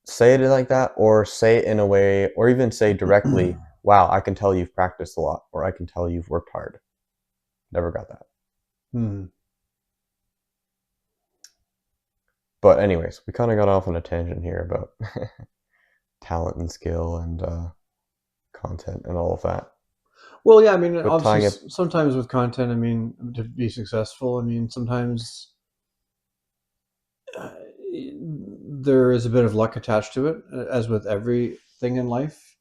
say it like that, or say it in a way, or even say directly, "Wow, I can tell you've practiced a lot," or "I can tell you've worked hard." Never got that. Hmm. But anyways, we kind of got off on a tangent here about talent and skill and content and all of that. Well, yeah, I mean, But obviously, tying it, sometimes with content, I mean, to be successful, I mean, sometimes uh, there is a bit of luck attached to it, as with everything in life.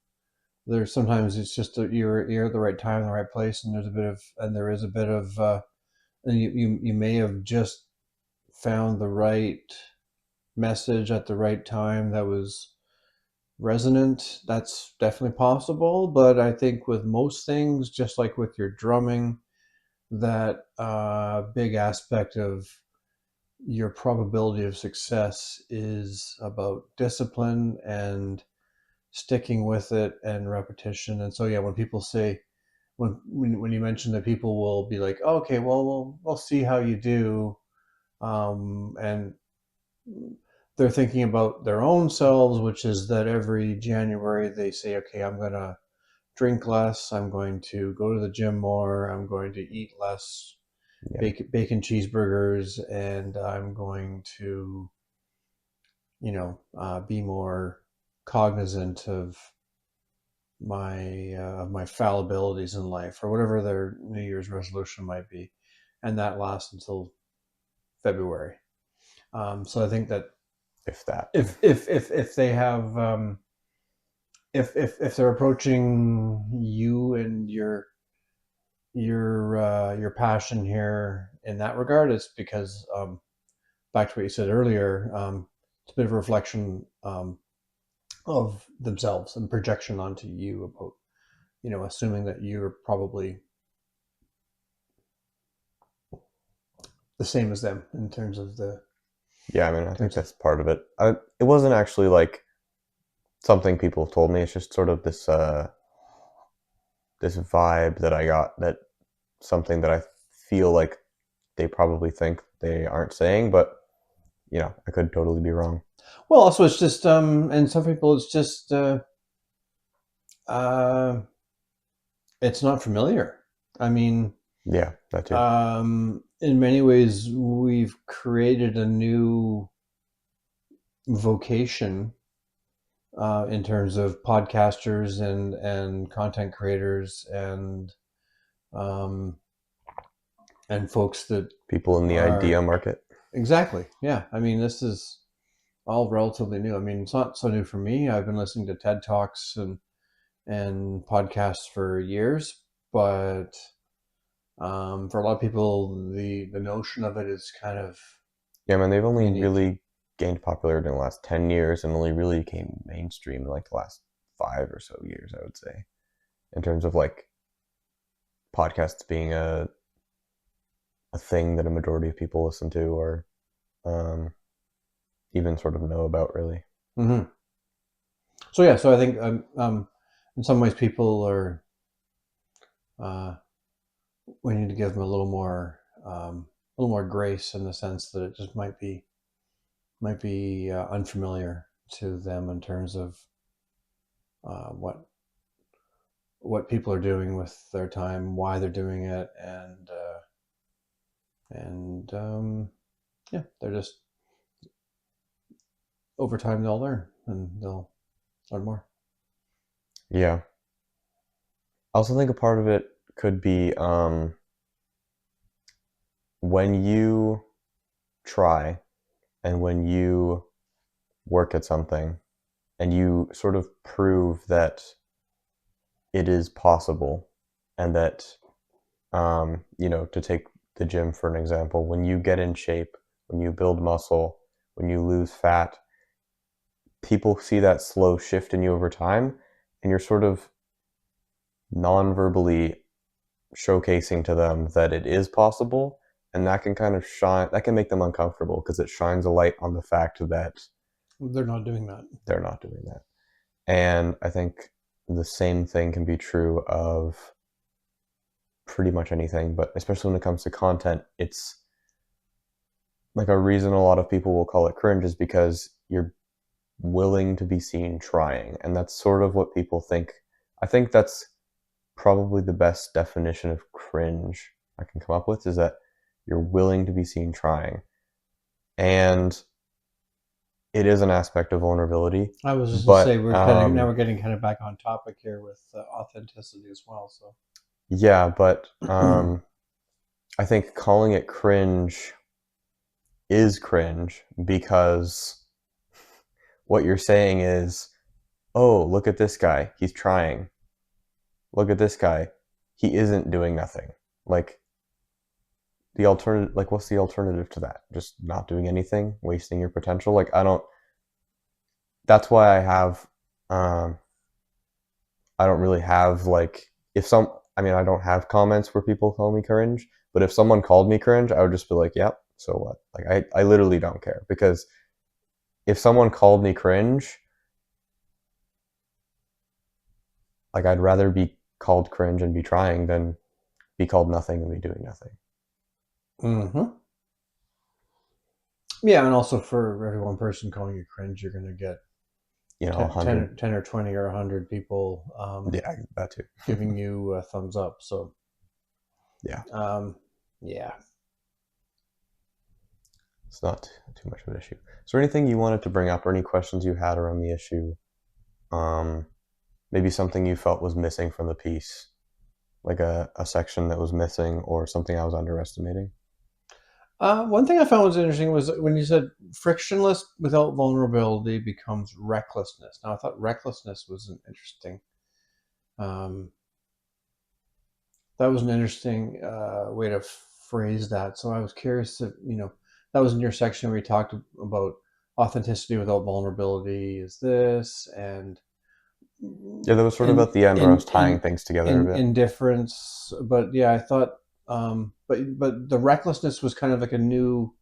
There's sometimes it's just that you're at the right time, in the right place, and there is a bit of, and you may have just found the right message at the right time that was resonant. That's definitely possible, but I think with most things, just like with your drumming, that big aspect of your probability of success is about discipline and sticking with it and repetition. And so, yeah, when people say, when you mention that people will be like, oh, okay, well, we'll see how you do, and they're thinking about their own selves, which is that every January they say, okay, I'm gonna drink less, I'm going to go to the gym more, I'm going to eat less yeah, bacon cheeseburgers, and I'm going to, be more cognizant of my fallibilities in life, or whatever their New Year's resolution might be, and that lasts until February. So I think that if that. if they have if they're approaching you and your passion here in that regard is because back to what you said earlier, it's a bit of a reflection of themselves and projection onto you about, assuming that you're probably the same as them in terms of the Yeah, I mean, I think terms of that's part of it. It wasn't actually like something people have told me. It's just sort of this vibe that I got, that something that I feel like they probably think they aren't saying, but I could totally be wrong. well, also it's just and some people it's just uh it's not familiar. I mean, Yeah, that too. in many ways we've created a new vocation in terms of podcasters and content creators um, and folks that People in the idea are market. exactly, yeah. I mean, this is all relatively new. I mean, it's not so new for me. I've been listening to TED Talks and podcasts for years, but for a lot of people, the notion of it is kind of Yeah, man, they've only unique. really gained popularity in the last 10 years and only really became mainstream in like the last 5 or so years, I would say, in terms of like podcasts being a thing that a majority of people listen to or um, even sort of know about, really. Hmm. So yeah, so I think in some ways people are uh, we need to give them a little more grace in the sense that it just might be unfamiliar to them in terms of uh, what what people are doing with their time, why they're doing it, and yeah, they're just over time they'll learn and they'll learn more. Yeah. I also think a part of it could be when you try and when you work at something and you sort of prove that it is possible and that to take the gym for an example, when you get in shape, when you build muscle, when you lose fat, people see that slow shift in you over time, and you're sort of non-verbally showcasing to them that it is possible, and that can kind of shine, that can make them uncomfortable because it shines a light on the fact that They're not doing that. they're not doing that. And I think the same thing can be true of pretty much anything, but especially when it comes to content, it's like a reason a lot of people will call it cringe is because you're willing to be seen trying. And that's sort of what people think. I think that's probably the best definition of cringe I can come up with, is that you're willing to be seen trying. And it is an aspect of vulnerability, I was just to say but we're getting kind of back on topic here with authenticity as well. So yeah, but I think calling it cringe is cringe because what you're saying is, oh, look at this guy, he's trying. Look at this guy, he isn't doing nothing. Like, the alternative, like, what's the alternative to that? Just not doing anything, wasting your potential? Like, I don't, that's why um, I don't really have, like, if some, I mean, I don't have comments where people call me cringe, but if someone called me cringe, I would just be like, yep, so what? Like, I literally don't care, because if someone called me cringe, like, I'd rather be called cringe and be trying than be called nothing and be doing nothing. hmm yeah, and also for every one person calling you cringe, you're going to get You know, 10, 100. 10, 10 or 20 or 100 people Yeah, that too. giving you a thumbs up. So, Yeah, um, yeah. it's not too much of an issue. Is there anything you wanted to bring up or any questions you had around the issue? Um, Maybe something you felt was missing from the piece, like a section that was missing or something I was underestimating? One thing I found was interesting was when you said frictionless without vulnerability becomes recklessness. Now, I thought recklessness was an interesting um, that was an interesting way to phrase that. So I was curious if, that was in your section where you talked about authenticity without vulnerability is this, and Yeah, that was sort of in at the end where I was tying things together a bit. indifference. But yeah, I thought, but the recklessness was kind of like um,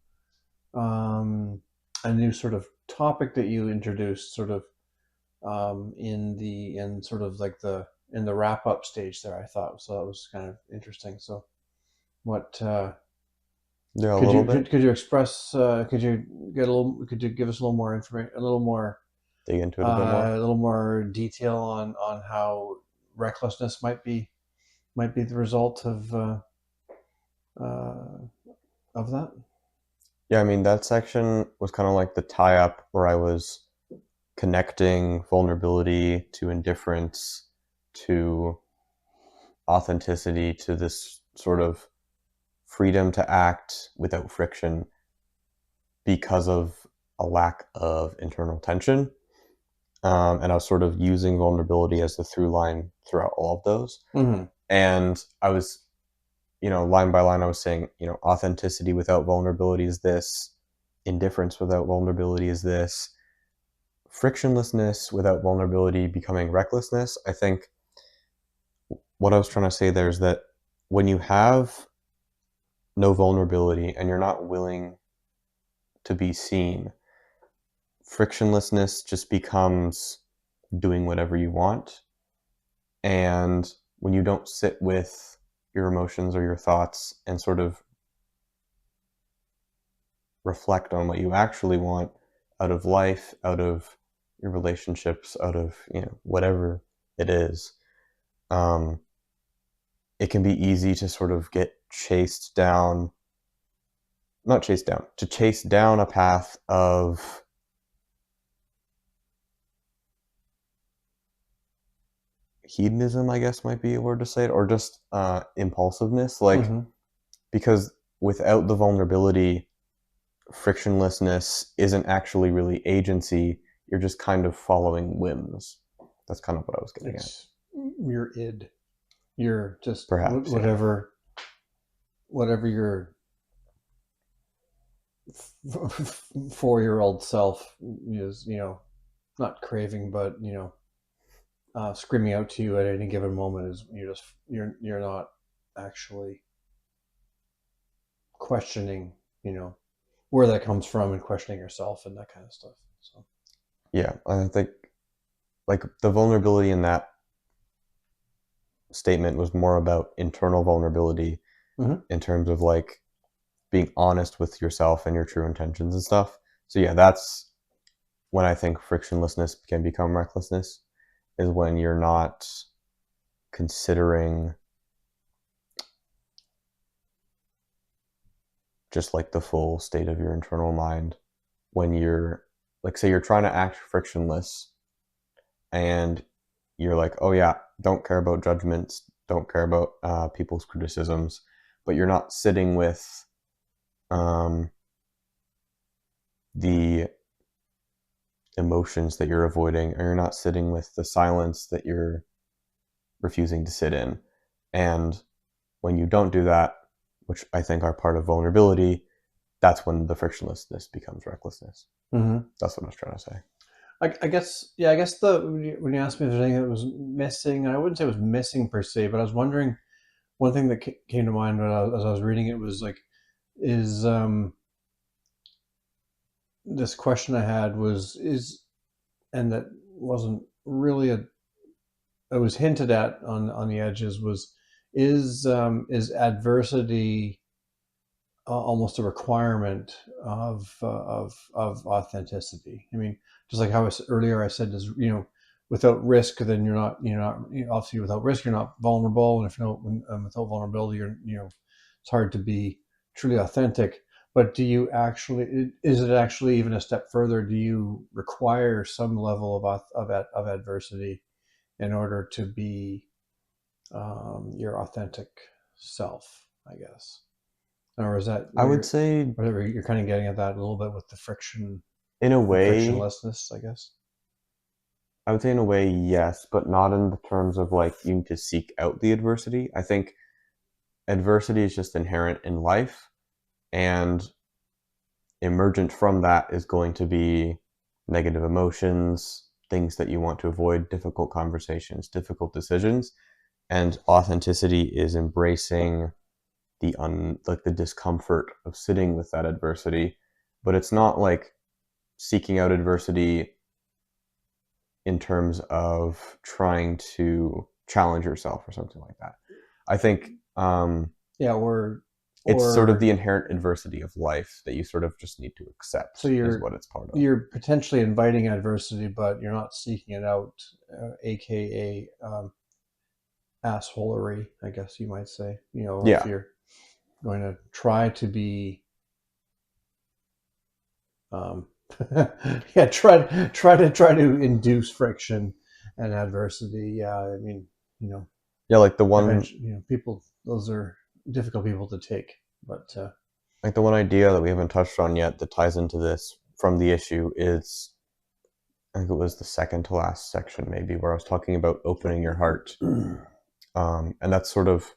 a new sort of topic that you introduced, sort of in sort of like in the wrap up stage there. I thought so that was kind of interesting. So what Yeah, a little bit. could you express? Could you give us a little more information, Dig into it a bit more. a little more detail on how recklessness might be the result uh, of that? Yeah, I mean, that section was kind of like the tie up where I was connecting vulnerability to indifference to authenticity to this sort of freedom to act without friction because of a lack of internal tension. And I was sort of using vulnerability as the through line throughout all of those. Mm-hmm. And I was, line by line, I was saying, authenticity without vulnerability is this, indifference without vulnerability is this, frictionlessness without vulnerability becoming recklessness. I think what I was trying to say there is that when you have no vulnerability and you're not willing to be seen, frictionlessness just becomes doing whatever you want. And when you don't sit with your emotions or your thoughts and sort of reflect on what you actually want out of life, out of your relationships, out of, whatever it is, um, it can be easy to sort of get chased down, not chased down, to chase down a path of hedonism, I guess might be a word to say it, or just impulsiveness. Like, Mm-hmm. because without the vulnerability, frictionlessness isn't actually really agency. You're just kind of following whims. That's kind of what I was getting at. It's your id. You're just Perhaps, yeah. whatever your 4-year-old self is, not craving, but screaming out to you at any given moment is you're not actually questioning, where that comes from and questioning yourself and that kind of stuff. So. Yeah, I think like the vulnerability in that statement was more about internal vulnerability Mm-hmm. in terms of like being honest with yourself and your true intentions and stuff. So yeah, that's when I think frictionlessness can become recklessness, is when you're not considering just like the full state of your internal mind. When you're like, say you're trying to act frictionless and you're like, oh yeah, don't care about judgments, don't care about people's criticisms, but you're not sitting with um, the emotions that you're avoiding, or you're not sitting with the silence that you're refusing to sit in. And when you don't do that, which I think are part of vulnerability, that's when the frictionlessness becomes recklessness. Mm-hmm. That's what I was trying to say. I guess, yeah, I guess the when you asked me if there's anything that was missing, I wouldn't say it was missing per se, but I was wondering, one thing that came to mind as I was reading it was like, is this question I had was, and that wasn't really it was hinted at on the edges, was, is adversity almost a requirement of authenticity? I mean, just like how earlier I said, is, without risk, then obviously without risk you're not vulnerable, and if you know without vulnerability, it's hard to be truly authentic. But do you actually, is it actually even a step further? Do you require some level of adversity in order to be your authentic self, I guess? Or is that I where would say, you're kind of getting at that a little bit with in a the way, frictionlessness, I guess? I would say in a way, yes, but not in the terms of like you need to seek out the adversity. I think adversity is just inherent in life, and emergent from that is going to be negative emotions, things that you want to avoid, difficult conversations, difficult decisions. And authenticity is embracing the discomfort of sitting with that adversity, but it's not like seeking out adversity in terms of trying to challenge yourself or something like that. I think Yeah, it's sort of or the inherent adversity of life that you sort of just need to so accept is what it's part of. you're potentially inviting adversity, but you're not seeking it out, aka assholery, I guess you might say. If Yeah, you're going to try to be, um, yeah, try to induce friction and adversity. Yeah, I mean, you know, yeah, eventually, people, those are difficult people to take, but like the one idea that we haven't touched on yet that ties into this from the issue is, I think it was the second to last section maybe, where I was talking about opening your heart. And that's sort of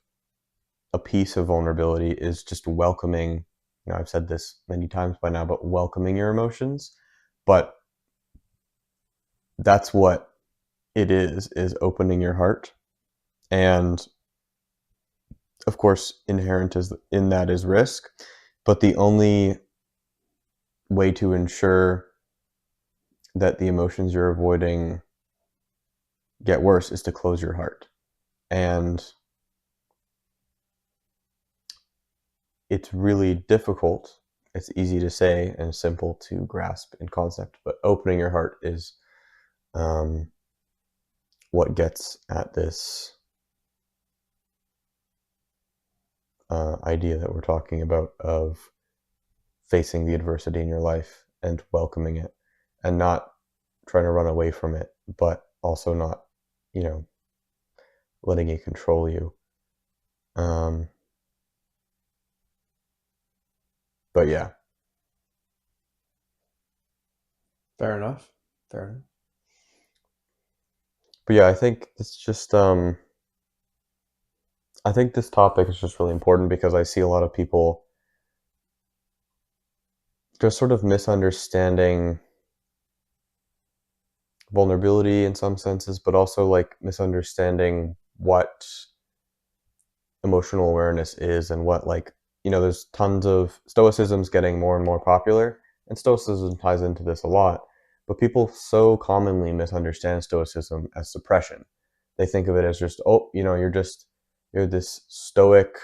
a piece of vulnerability, is just welcoming, I've said this many times by now, but welcoming your emotions. But that's what it is opening your heart. And of course, inherent is in that is risk. But the only way to ensure that the emotions you're avoiding get worse is to close your heart. And it's really difficult. It's easy to say and simple to grasp in concept, but opening your heart is um, what gets at this idea that we're talking about of facing the adversity in your life and welcoming it, and not trying to run away from it, but also not, you know, letting it control you. Um, but yeah, fair enough. Fair enough. but yeah, I think it's just I think this topic is just really important because I see a lot of people just sort of misunderstanding vulnerability in some senses, but also like misunderstanding what emotional awareness is, and what, like, there's tons of stoicism's getting more and more popular, and stoicism ties into this a lot, but people so commonly misunderstand stoicism as suppression. They think of it as just, oh, you're this stoic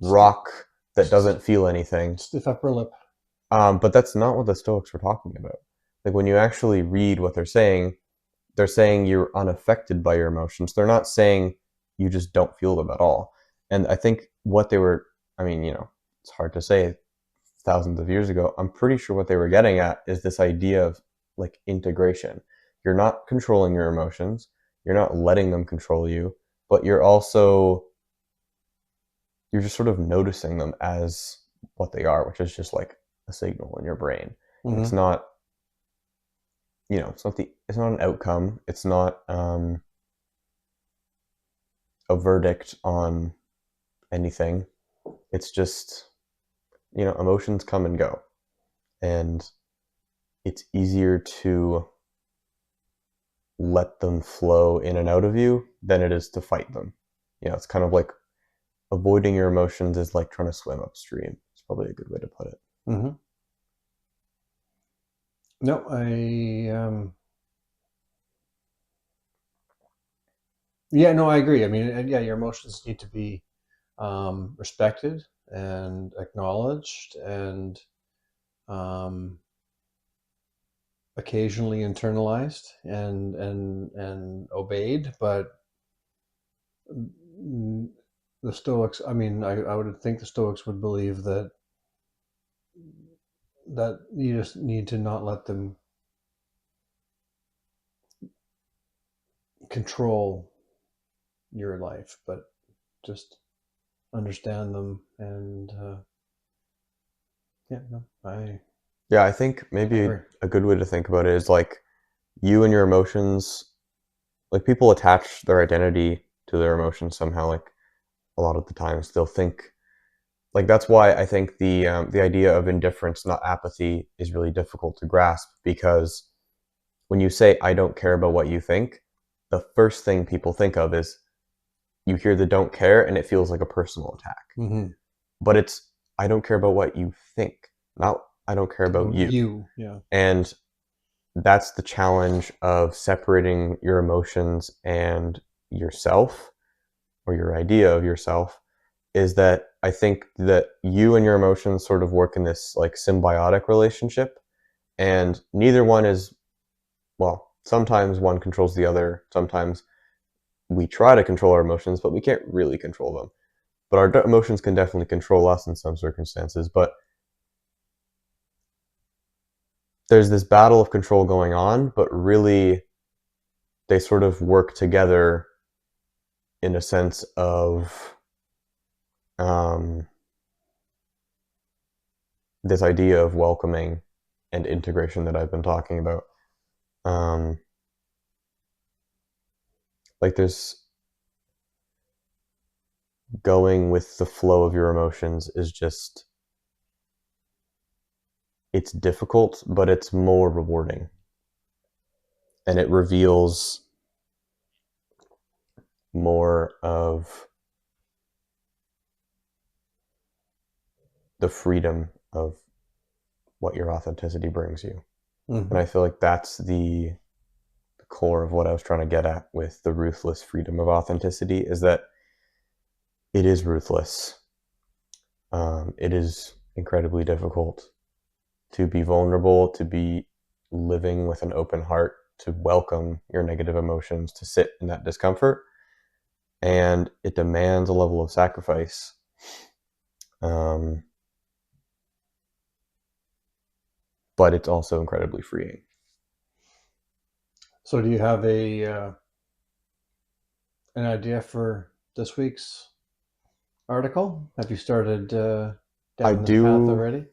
rock that doesn't feel anything. Stiff upper lip. But that's not what the Stoics were talking about. Like, when you actually read what they're saying you're unaffected by your emotions. They're not saying you just don't feel them at all. And I think what they were, I mean, it's hard to say thousands of years ago. I'm pretty sure what they were getting at is this idea of like integration. You're not controlling your emotions, you're not letting them control you, but you're just sort of noticing them as what they are, which is just like a signal in your brain. It's Mm-hmm. not, it's not an outcome. It's not a verdict on anything. It's just, emotions come and go, and it's easier to let them flow in and out of you than it is to fight them. It's kind of like avoiding your emotions is like trying to swim upstream. It's probably a good way to put it. Mm-hmm. No, yeah, no, I agree. I mean, yeah, your emotions need to be respected and acknowledged, and um, occasionally internalized and obeyed. But the Stoics, I mean, I would think the Stoics would believe that you just need to not let them control your life, but just understand them. And yeah, no, Yeah, I think I maybe agree. a good way to think about it is like you and your emotions, like people attach their identity to their emotions somehow. Like a lot of the times. They'll think like that's why I think the idea of indifference, not apathy, is really difficult to grasp because when you say I don't care about what you think, the first thing people think of is you hear the don't care and it feels like a personal attack. Mm-hmm. But it's I don't care about what you think, not I don't care about you. Yeah. And that's the challenge of separating your emotions and yourself or your idea of yourself is that I think that you and your emotions sort of work in this like symbiotic relationship and neither one is well, sometimes one controls the other. Sometimes we try to control our emotions, but we can't really control them. But our emotions can definitely control us in some circumstances, but there's this battle of control going on, but really they sort of work together in a sense of um, this idea of welcoming and integration that I've been talking about. Um, like there's going with the flow of your emotions is just it's difficult, but it's more rewarding, and it reveals more of the freedom of what your authenticity brings you. And Mm-hmm. I feel like that's the core of what I was trying to get at with the ruthless freedom of authenticity is that it is ruthless. It is incredibly difficult to be vulnerable, to be living with an open heart, to welcome your negative emotions, to sit in that discomfort. And it demands a level of sacrifice. Um, but it's also incredibly freeing. So, do you have a an idea for this week's article? Have you started I down this path do, already?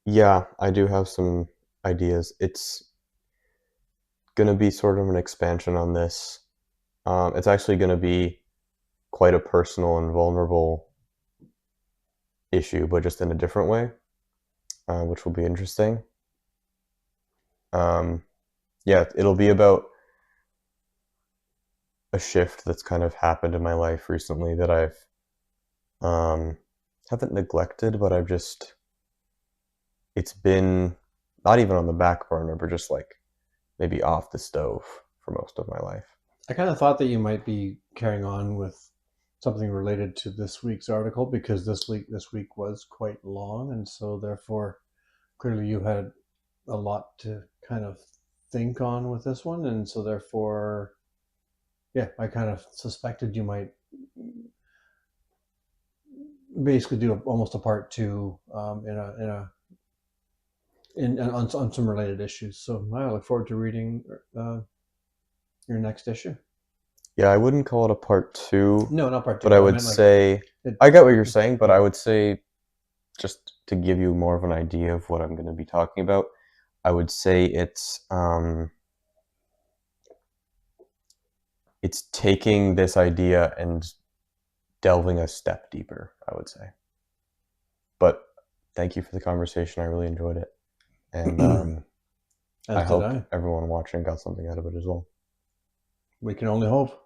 yeah, I do have some ideas. It's going to be sort of an expansion on this. It's actually going to be quite a personal and vulnerable issue, but just in a different way, which will be interesting. Um, yeah, it'll be about a shift that's kind of happened in my life recently that I've um, haven't neglected, but I've just it's been not even on the back burner, but just like maybe off the stove for most of my life. I kind of thought that you might be carrying on with something related to this week's article because this week was quite long, and so therefore clearly you had a lot to kind of think on with this one, and so therefore, yeah, I kind of suspected you might basically do almost a part two on some related issues. So I look forward to reading your next issue. Yeah, I wouldn't call it a part two, No, not part but two, I but I would meant like say it. I get what you're saying, but I would say just to give you more of an idea of what I'm going to be talking about, I would say it's taking this idea and delving a step deeper, I would say. But thank you for the conversation. I really enjoyed it. And I As did hope I. everyone watching got something out of it as well. We can only hope.